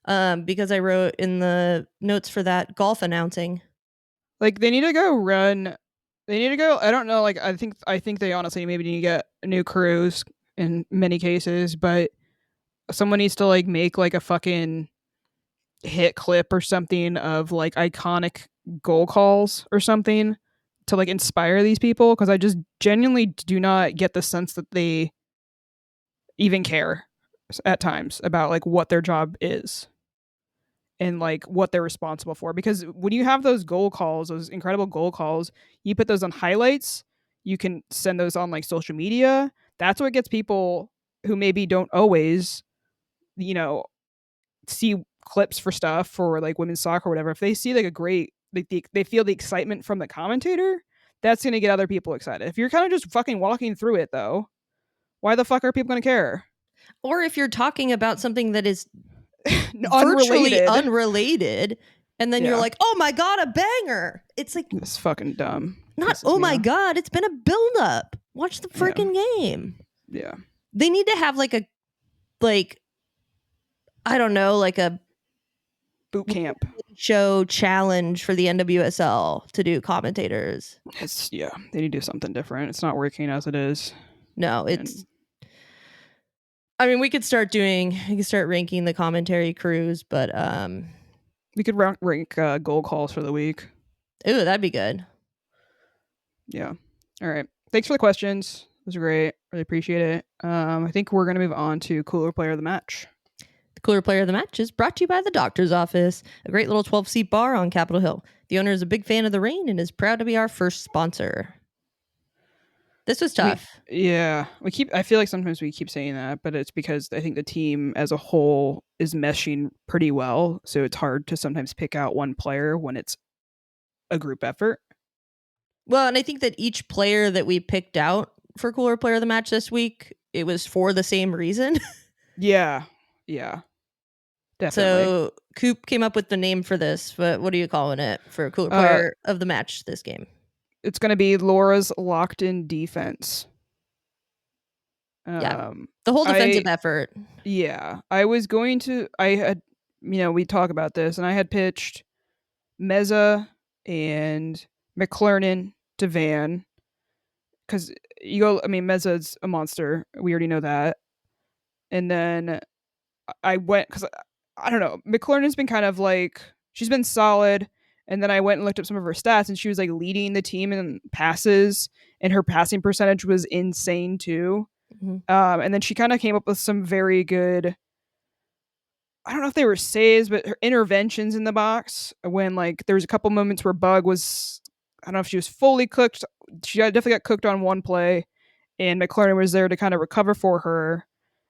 Because I wrote in the notes for that golf announcing. Like they need to go run. They need to go. I don't know. Like I think they honestly maybe need to get new crews in many cases, but someone needs to like make like a fucking hit clip or something of like iconic goal calls or something to like inspire these people, because I just genuinely do not get the sense that they even care at times about like what their job is and like what they're responsible for. Because when you have those goal calls, those incredible goal calls, you put those on highlights, you can send those on like social media. That's what gets people who maybe don't always, see clips for stuff for like women's soccer or whatever. If they see like a great, like they feel the excitement from the commentator, that's going to get other people excited. If you're kind of just fucking walking through it though, why the fuck are people going to care? Or if you're talking about something that is virtually unrelated, and then you're like, oh my god, a banger. It's like, it's fucking dumb. Not oh my god, it's been a build-up. Watch the freaking game. Yeah. They need to have like I don't know, like a boot camp show challenge for the NWSL to do commentators. They need to do something different. It's not working as it is. No, I mean, we could start ranking the commentary crews, but we could rank goal calls for the week. Ooh, that'd be good. Yeah. All right. Thanks for the questions. Those are great. Really appreciate it. I think we're going to move on to cooler player of the match. The cooler player of the match is brought to you by the Doctor's Office, a great little 12-seat bar on Capitol Hill. The owner is a big fan of the rain and is proud to be our first sponsor. This was tough. I feel like sometimes we keep saying that, but it's because I think the team as a whole is meshing pretty well. So it's hard to sometimes pick out one player when it's a group effort. Well, and I think that each player that we picked out for cooler player of the match this week, it was for the same reason. Yeah. Definitely. So Coop came up with the name for this, but what are you calling it for cooler player of the match this game? It's going to be Laura's locked in defense. Yeah, the whole defensive effort. Yeah, we talk about this, and I had pitched Meza and McClernand to Van because Meza's a monster. We already know that. And then I went because I don't know. McClernand's been kind of like she's been solid, and then I went and looked up some of her stats, and she was like leading the team in passes, and her passing percentage was insane too. Mm-hmm. And then she kind of came up with some very good. I don't know if they were saves, but her interventions in the box when like there was a couple moments where Bug was, I don't know if she was fully cooked. She definitely got cooked on one play, and McLaren was there to kind of recover for her.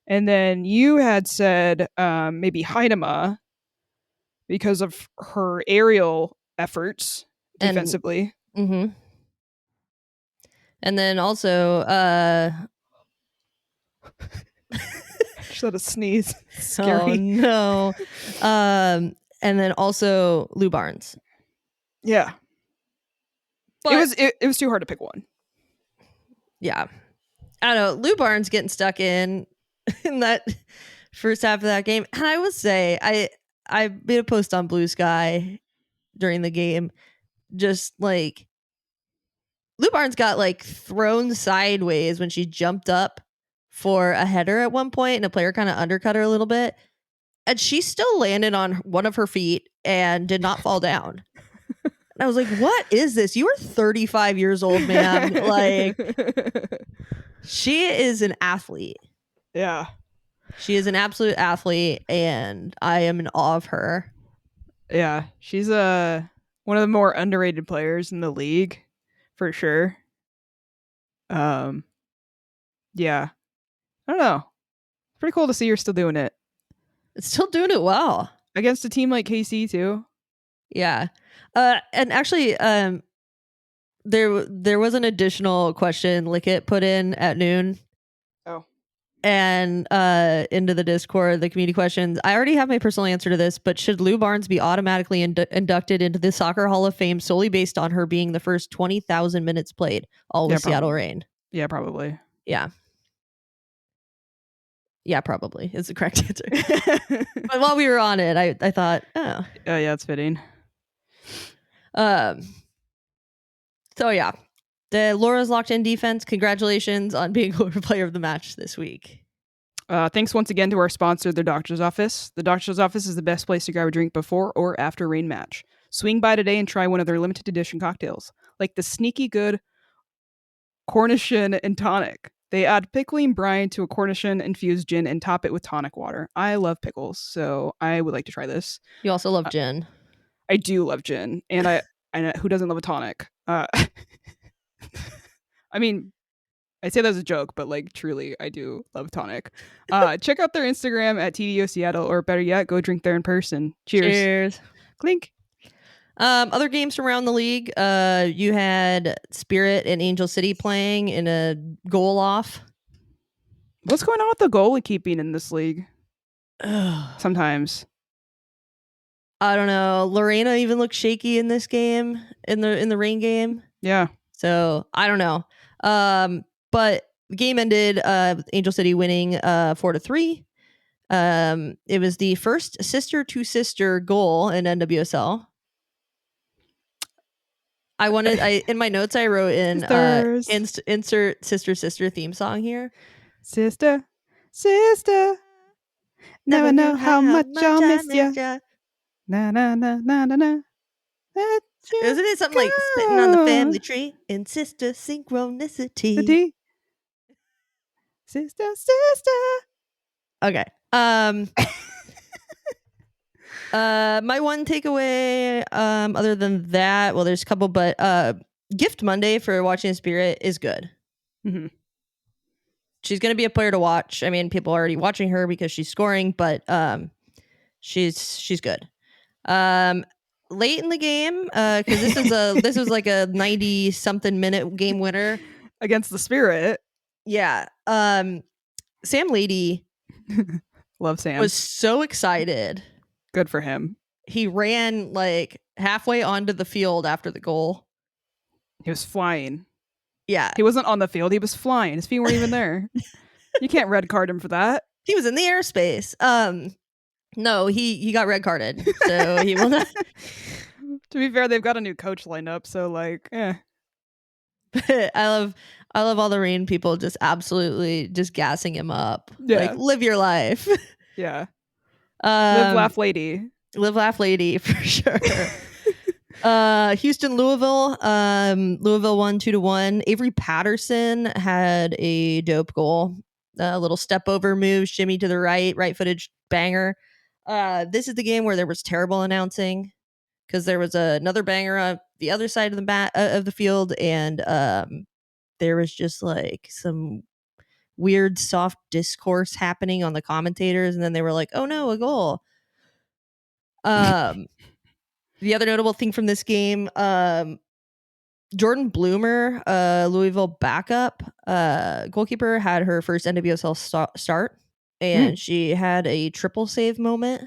And then you had said maybe Heidema because of her aerial efforts defensively. And then also just had a sneeze. Scary. Oh no. And then also Lou Barnes. Yeah. But it was too hard to pick one. Yeah. I don't know. Lou Barnes getting stuck in that first half of that game. And I would say I made a post on Blue Sky during the game. Just like Lou Barnes got like thrown sideways when she jumped up for a header at one point, and a player kind of undercut her a little bit. And she still landed on one of her feet and did not fall down. And I was like, what is this? You are 35 years old, man. Like, she is an athlete. Yeah. She is an absolute athlete, and I am in awe of her. Yeah. She's one of the more underrated players in the league, for sure. Yeah. I don't know. It's pretty cool to see her still doing it. It's still doing it well. Against a team like KC, too. Yeah. And actually, there was an additional question Lickett put in at noon. Oh. And into the Discord, the community questions. I already have my personal answer to this, but should Lou Barnes be automatically inducted into the Soccer Hall of Fame solely based on her being the first 20,000 minutes played, all with Seattle Reign? Yeah, probably. Yeah. Yeah, probably is the correct answer. But while we were on it, I thought, oh. Yeah, it's fitting. So yeah, the Laura's locked in defense. Congratulations on being cooler player of the match this week. Thanks once again to our sponsor, the Doctor's Office. The Doctor's Office is the best place to grab a drink before or after rain match. Swing by today and try one of their limited edition cocktails, like the sneaky good Cornishian and tonic. They add pickling brine to a Cornishian infused gin and top it with tonic water. I love pickles, so I would like to try this. You also love gin. I do love gin, and I know who doesn't love a tonic. I mean, I say that as a joke, but like truly, I do love tonic. Check out their Instagram at TDO Seattle, or better yet, go drink there in person. Cheers. Clink. Other games from around the league. You had Spirit and Angel City playing in a goal off. What's going on with the goalie keeping in this league? Sometimes. I don't know. Lorena even looked shaky in this game, in the rain game. Yeah. So I don't know. But the game ended Angel City winning 4-3. It was the first sister to sister goal in NWSL. In my notes I wrote in insert sister theme song here. Sister, never know how much I'll miss ya. Na na na na na na. Isn't it something like spitting on the family tree and sister synchronicity? Sister. Okay. My one takeaway, other than that, well, there's a couple, but Gift Monday for watching Spirit is good. Mm-hmm. She's going to be a player to watch. I mean, people are already watching her because she's scoring, but she's good. Late in the game, because this was like a 90 something minute game winner against the Spirit. Yeah. Sam Lady Love Sam. was so excited. Good for him. He ran like halfway onto the field after the goal. He was flying. Yeah. He wasn't on the field. He was flying. His feet weren't even there. You can't red card him for that. He was in the airspace. No, he got red carded. So he will not. To be fair, they've got a new coach lined up, so like, But I love all the Rain people just absolutely just gassing him up. Yeah. Like, live your life. Yeah. Live, laugh, lady. Live, laugh, lady for sure. Houston, Louisville. Louisville won 2-1. Avery Patterson had a dope goal. A little step over move, shimmy to the right footed banger. This is the game where there was terrible announcing because there was another banger on the other side of the field, and there was just like some weird soft discourse happening on the commentators, and then they were like, "Oh no, a goal." The other notable thing from this game, Jordan Bloomer, Louisville backup goalkeeper, had her first NWSL start, and she had a triple save moment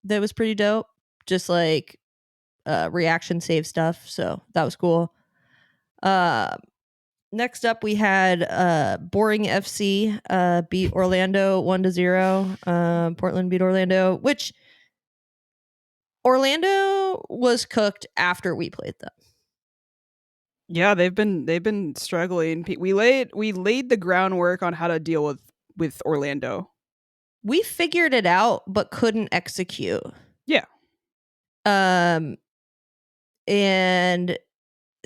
that was pretty dope. Just like reaction save stuff. So that was cool. Next up, we had Boring FC beat Orlando 1-0. Portland beat Orlando, which Orlando was cooked after we played them. Yeah, they've been struggling. We laid the groundwork on how to deal with Orlando. We figured it out, but couldn't execute. Yeah. And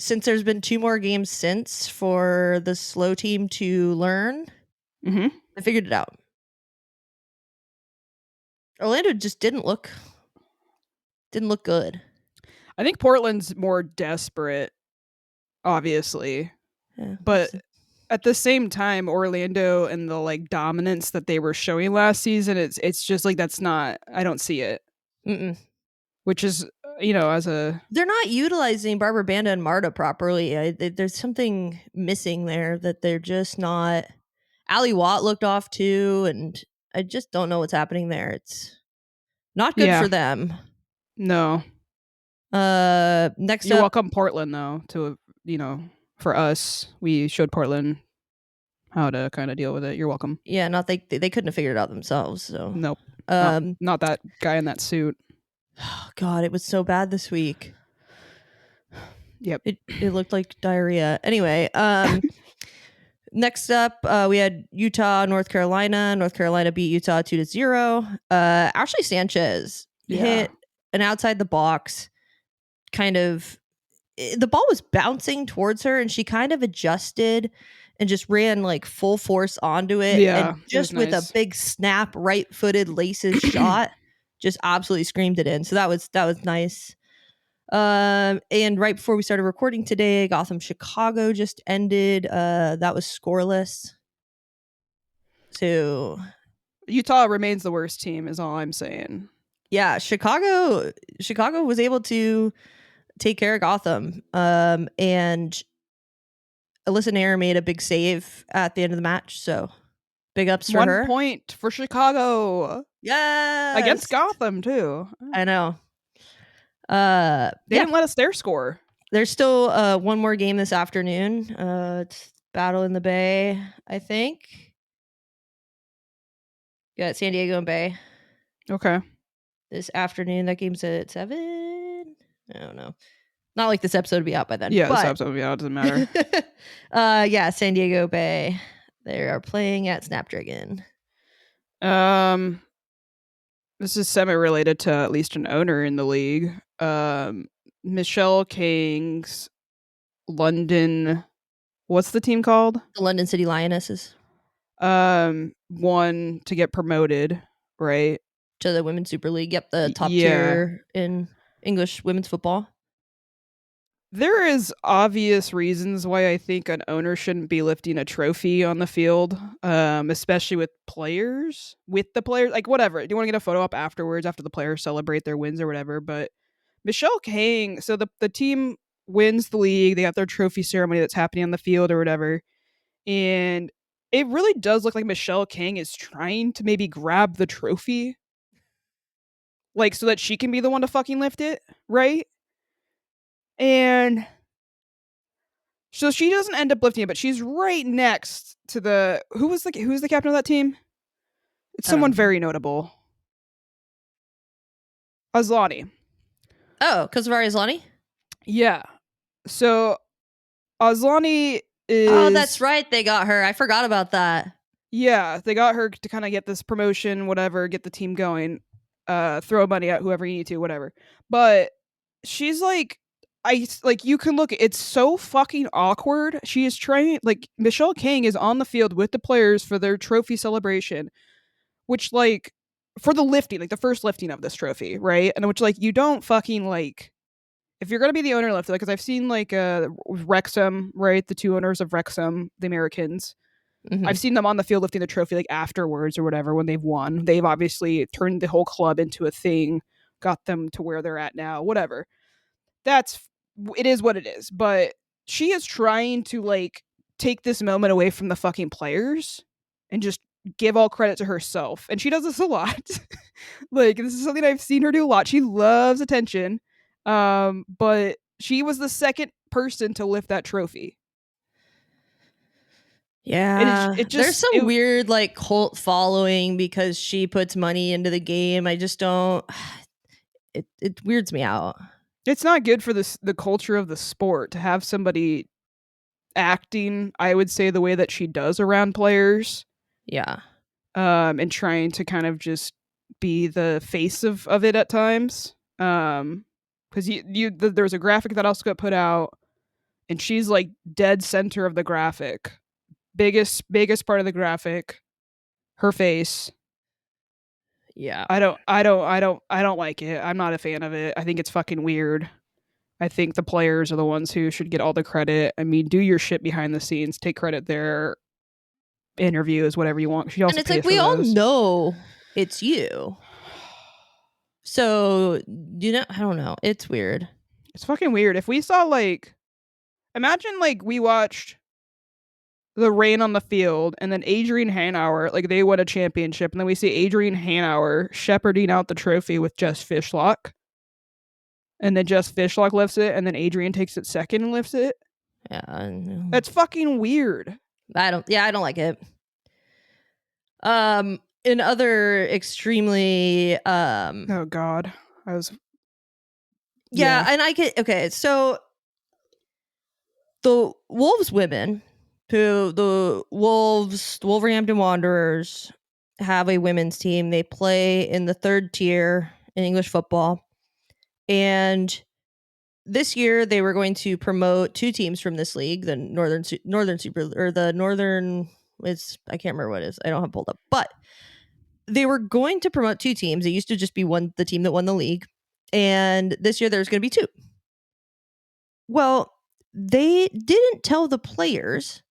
since there's been 2 more games since for the slow team to learn, I figured it out. Orlando just didn't look good. I think Portland's more desperate, obviously. Yeah, but at the same time, Orlando and the like dominance that they were showing last season, it's just like that's not. I don't see it. Which is, they're not utilizing Barbara Banda and Marta properly. There's something missing there that they're just not. Ali Watt looked off too, and I just don't know what's happening there. It's not good for them. No. Next You're up, welcome, Portland, though. To for us, we showed Portland how to kind of deal with it. You're welcome. Yeah, not they couldn't have figured it out themselves. So nope. Not that guy in that suit. Oh God, it was so bad this week. Yep. It looked like diarrhea. Anyway, next up, we had Utah, North Carolina. North Carolina beat Utah 2-0. Ashley Sanchez hit an outside the box. The ball was bouncing towards her, and she kind of adjusted and just ran like full force onto it. Yeah, and just with a big snap, right-footed laces shot, just absolutely screamed it in. So that was nice. And right before we started recording today, Gotham Chicago just ended. That was scoreless. So Utah remains the worst team, is all I'm saying. Yeah, Chicago was able to take care of Gotham. And Alyssa Nair made a big save at the end of the match. So big ups for her. 1 point for Chicago. Yeah. Against Gotham too. I know. They didn't let us their score. There's still one more game this afternoon. It's Battle in the Bay, I think. Got San Diego and Bay. Okay. This afternoon. That game's at 7. I don't know. Not like this episode will be out by then. Yeah, this episode will be out. It doesn't matter. Yeah, San Diego Bay. They are playing at Snapdragon. This is semi-related to at least an owner in the league. Michelle Kang's London. What's the team called? The London City Lionesses. Won to get promoted, right? To the Women's Super League. Yep, the top Yeah. tier in English women's football. There is obvious reasons why I think an owner shouldn't be lifting a trophy on the field, especially with players. With the players, like whatever. Do you want to get a photo up afterwards after the players celebrate their wins or whatever? But Michelle Kang, so the team wins the league. They got their trophy ceremony that's happening on the field or whatever, and it really does look like Michelle Kang is trying to maybe grab the trophy, like so that she can be the one to fucking lift it, right? And so she doesn't end up lifting it, but she's right next to the who's the captain of that team? It's someone very notable. Aslani. Oh, Kosovari Aslani? Yeah. So Aslani is. Oh, that's right. They got her. I forgot about that. Yeah, they got her to kind of get this promotion, whatever, get the team going, throw money at whoever you need to, whatever. But she's like, you can look. It's so fucking awkward. She is trying. Like Michelle Kang is on the field with the players for their trophy celebration, which like for the lifting, like the first lifting of this trophy, right? And which like you don't fucking like. If you're gonna be the owner lifter, like, because I've seen like Wrexham, right? The two owners of Wrexham, the Americans. Mm-hmm. I've seen them on the field lifting the trophy like afterwards or whatever when they've won. They've obviously turned the whole club into a thing, got them to where they're at now, whatever. It is what it is. But she is trying to like take this moment away from the fucking players and just give all credit to herself. And she does this a lot. Like this is something I've seen her do a lot. She loves attention. But she was the second person to lift that trophy. Yeah, there's some weird like cult following because she puts money into the game. I just don't. It weirds me out. It's not good for the culture of the sport to have somebody acting, I would say, the way that she does around players. Yeah. And trying to kind of just be the face of it at times. Because there's a graphic that also got put out, and she's like dead center of the graphic. Biggest part of the graphic, her face. Yeah. I don't like it. I'm not a fan of it. I think it's fucking weird. I think the players are the ones who should get all the credit. I mean, do your shit behind the scenes. Take credit there. Interviews, whatever you want. She also and it's like we all know it's you. So I don't know. It's weird. It's fucking weird. If we saw like, imagine like we watched the rain on the field, and then Adrian Hanauer, like they won a championship, and then we see Adrian Hanauer shepherding out the trophy with Jess Fishlock, and then Jess Fishlock lifts it, and then Adrian takes it second and lifts it. Yeah, that's fucking weird. I don't like it. In other extremely oh god, yeah, and I get okay. So the Wolves women. The Wolverhampton Wanderers have a women's team. They play in the third tier in English football. And this year they were going to promote two teams from this league, the Northern Super, or the Northern, I can't remember what it is. I don't have it pulled up. But they were going to promote two teams. It used to just be the team that won the league. And this year there's going to be two. Well, they didn't tell the players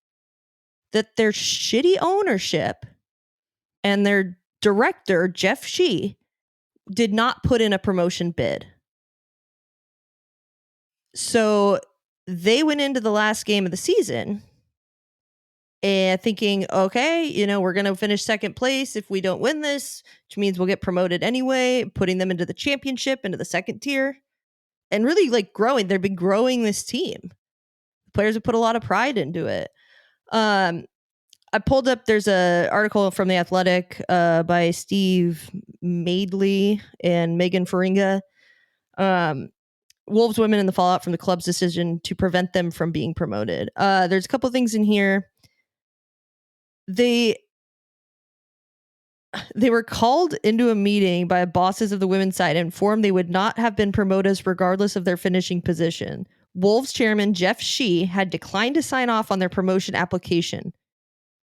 that their shitty ownership and their director, Jeff Shee, did not put in a promotion bid. So they went into the last game of the season and thinking, okay, we're going to finish second place if we don't win this, which means we'll get promoted anyway, putting them into the championship, into the second tier, and really like growing. They've been growing this team. The players have put a lot of pride into it. I pulled up, there's an article from The Athletic by Steve Madeley and Megan Faringa. Wolves women in the fallout from the club's decision to prevent them from being promoted. There's a couple things in here. they were called into a meeting by bosses of the women's side and informed they would not have been promoted regardless of their finishing position. Wolves chairman Jeff Shee had declined to sign off on their promotion application,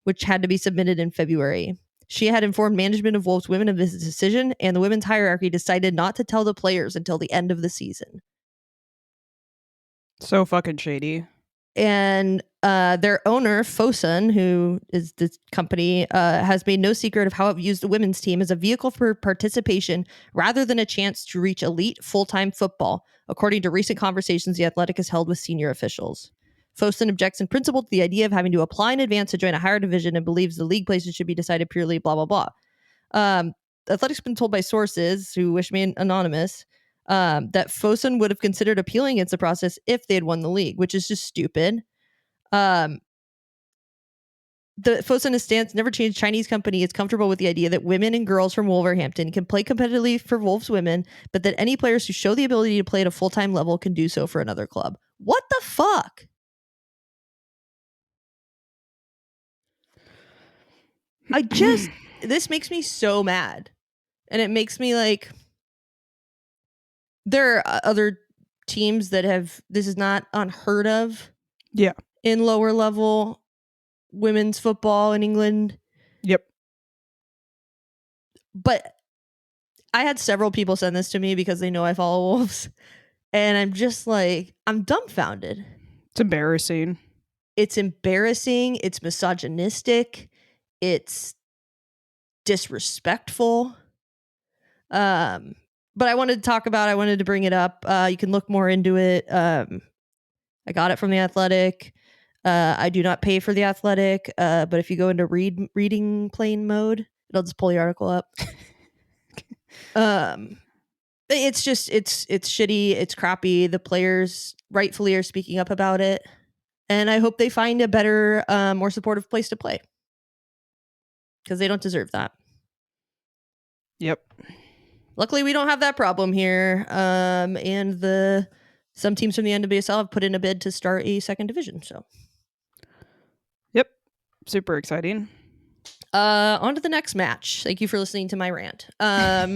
which had to be submitted in February. She had informed management of Wolves women of this decision, and the women's hierarchy decided not to tell the players until the end of the season. So fucking shady. And their owner, Fosun, who is this company, has made no secret of how it views the women's team as a vehicle for participation rather than a chance to reach elite full-time football, according to recent conversations The Athletic has held with senior officials. Fosun objects in principle to the idea of having to apply in advance to join a higher division and believes the league places should be decided purely blah, blah, blah. Athletic's been told by sources who wish me anonymous that Fosun would have considered appealing against the process if they had won the league, which is just stupid. The Fosun stance never changed. Chinese company is comfortable with the idea that women and girls from Wolverhampton can play competitively for Wolves women, but that any players who show the ability to play at a full-time level can do so for another club. What the fuck? This makes me so mad. And it makes me like, there are other teams that have, this is not unheard of. Yeah. In lower level women's football in England. Yep. But I had several people send this to me because they know I follow Wolves. And I'm just like, I'm dumbfounded. It's embarrassing. It's embarrassing. It's misogynistic. It's disrespectful. But I wanted to bring it up. You can look more into it. I got it from The Athletic. I do not pay for The Athletic, but if you go into reading plain mode, it'll just pull the article up. It's just, it's shitty. It's crappy. The players rightfully are speaking up about it. And I hope they find a better, more supportive place to play. Because they don't deserve that. Yep. Luckily, we don't have that problem here. And some teams from the NWSL have put in a bid to start a second division. So, yep, super exciting. On to the next match. Thank you for listening to my rant. We're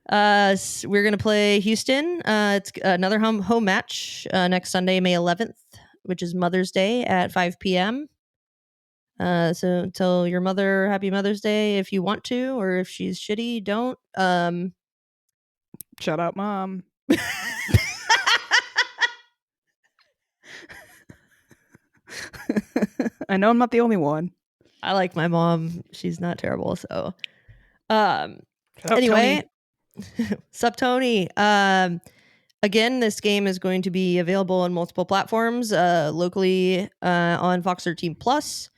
gonna play Houston. It's another home match next Sunday, May 11th, which is Mother's Day at 5 p.m. So tell your mother Happy Mother's Day if you want to, or if she's shitty, don't. Shout out, Mom. I know I'm not the only one. I like my mom. She's not terrible. So, anyway, sup, Tony. Again, this game is going to be available on multiple platforms, locally on Fox 13 Plus.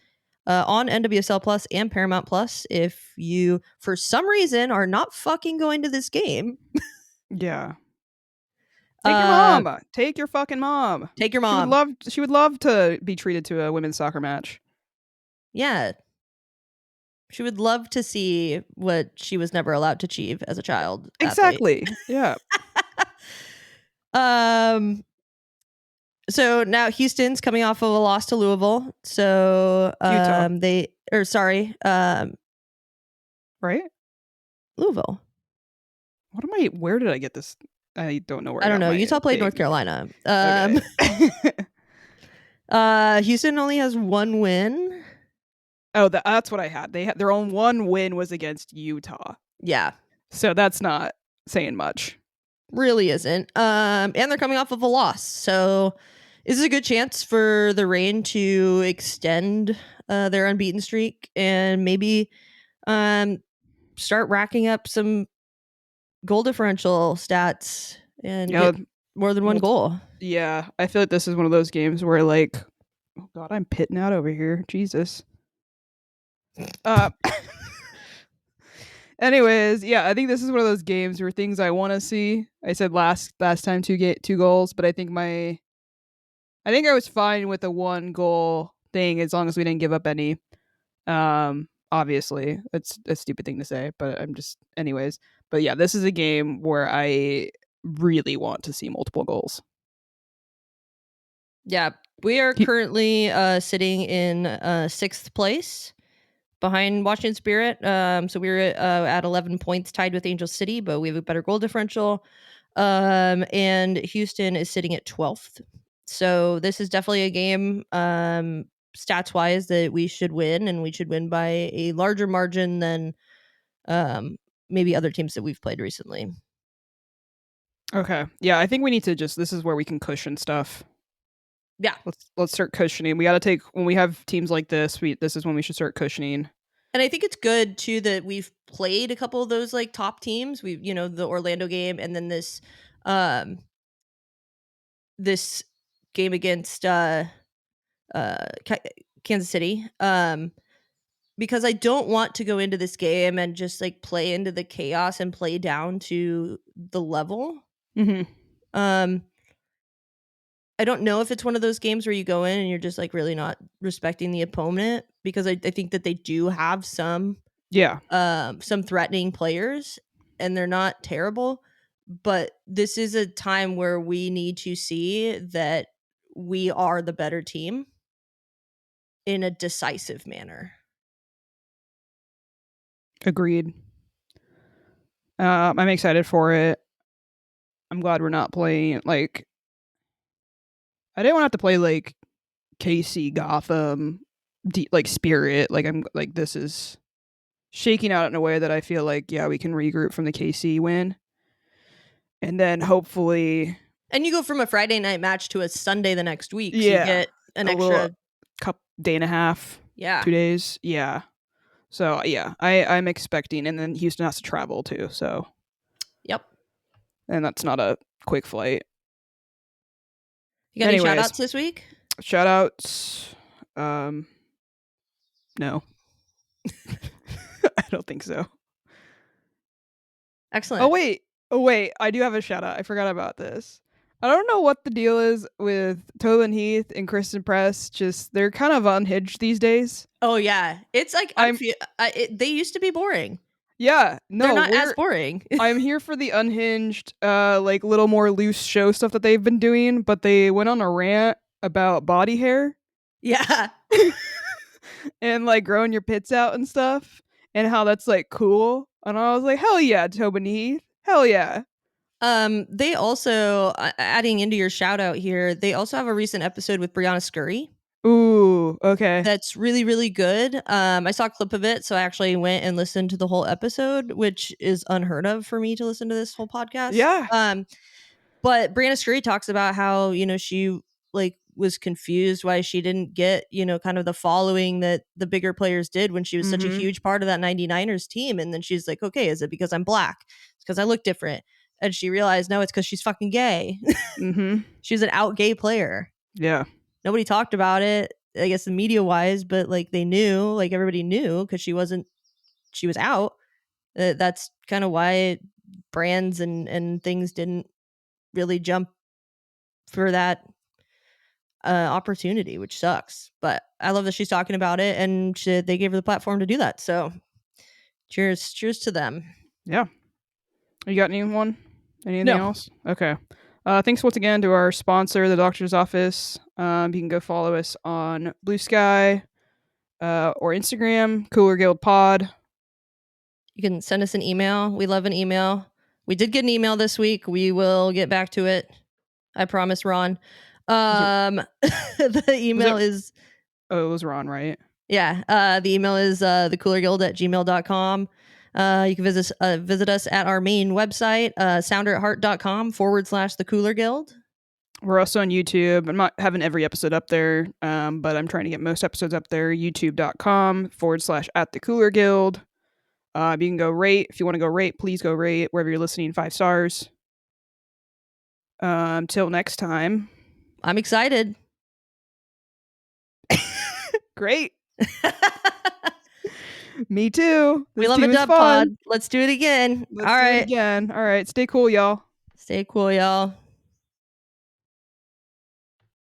On NWSL Plus and Paramount Plus, if you, for some reason, are not fucking going to this game. Yeah. Take your mom. Take your fucking mom. Take your mom. She would love to be treated to a women's soccer match. Yeah. She would love to see what she was never allowed to achieve as a child. Exactly. Yeah. So now Houston's coming off of a loss to Louisville. So Utah. Right? Louisville. Where did I get this? I don't know where I don't know. Utah played North Carolina. Houston only has one win. Oh, that's what I had. They had their own one win was against Utah. Yeah. So that's not saying much. Really isn't. And they're coming off of a loss. So this is a good chance for the Reign to extend their unbeaten streak and maybe start racking up some goal differential stats and get more than one goal. Yeah. I feel like this is one of those games where, like, oh God, I'm pitting out over here. Jesus. Anyways, yeah, I think this is one of those games where things I want to see. I said last time to get 2 goals, but I think I was fine with the 1 goal thing as long as we didn't give up any. Obviously, it's a stupid thing to say, but anyways. But yeah, this is a game where I really want to see multiple goals. Yeah, we are currently sitting in 6th place. behind Washington Spirit. So we're at 11 points, tied with Angel City, but we have a better goal differential. And Houston is sitting at 12th. So this is definitely a game, stats wise, that we should win, and we should win by a larger margin than maybe other teams that we've played recently. Okay. Yeah, I think we need to this is where we can cushion stuff. Yeah. Let's start cushioning. We got to take, when we have teams like this, this is when we should start cushioning. And I think it's good too that we've played a couple of those like top teams. We've, the Orlando game, and then this this game against Kansas City. Because I don't want to go into this game and just like play into the chaos and play down to the level. Mm-hmm. I don't know if it's one of those games where you go in and you're just like really not respecting the opponent, because I think that they do have some threatening players and they're not terrible. But this is a time where we need to see that we are the better team in a decisive manner. Agreed. I'm excited for it. I'm glad we're not playing like, I didn't want to have to play like KC, Gotham, like Spirit. Like I'm like, this is shaking out in a way that I feel like, yeah, we can regroup from the KC win, and then hopefully. And you go from a Friday night match to a Sunday the next week. So you get an extra day and a half. 2 days. Yeah. So yeah, I'm expecting, and then Houston has to travel too. So. Yep. And that's not a quick flight. You got any shout outs this week? Shout outs. No. I don't think so. Excellent. Oh wait, I do have a shout out. I forgot about this. I don't know what the deal is with Tobin Heath and Kristen Press. Just, they're kind of unhinged these days. Oh yeah, it's like they used to be boring. Yeah, no, they're not as boring. I'm here for the unhinged, like little more loose show stuff that they've been doing. But they went on a rant about body hair. Yeah. And like growing your pits out and stuff, and how that's like cool. And I was like, hell yeah, Tobin Heath, hell yeah. They also, adding into your shout out here, they also have a recent episode with Brianna Scurry. Ooh, okay. That's really, really good. I saw a clip of it, so I actually went and listened to the whole episode, which is unheard of for me to listen to this whole podcast. Yeah. But Brianna Scurry talks about how, she like was confused why she didn't get, kind of the following that the bigger players did when she was such a huge part of that 99ers team. And then she's like, okay, is it because I'm black? It's because I look different. And she realized, no, it's because she's fucking gay. She's an out gay player. Yeah. Nobody talked about it, I guess, the media wise, but like they knew, like everybody knew, because she was out. That's kind of why brands and things didn't really jump for that opportunity, which sucks. But I love that she's talking about it, and they gave her the platform to do that. So cheers to them. Yeah. You got anything else? Okay. Thanks once again to our sponsor, the Doctor's Office. You can go follow us on Blue Sky or Instagram, Cooler Guild Pod. You can send us an email. We love an email. We did get an email this week. We will get back to it. I promise, Ron. The email is... Oh, it was Ron, right? Yeah. The email is thecoolerguild@gmail.com. You can visit us at our main website, sounderatheart.com/The Cooler Guild. We're also on YouTube. I'm not having every episode up there, but I'm trying to get most episodes up there. YouTube.com/@The-Cooler-Guild. You can go rate. If you want to go rate, please go rate wherever you're listening, 5 stars. Till next time. I'm excited. Great. Me too. We love a dub pod. Let's do it again. All right. Stay cool, y'all. Stay cool, y'all.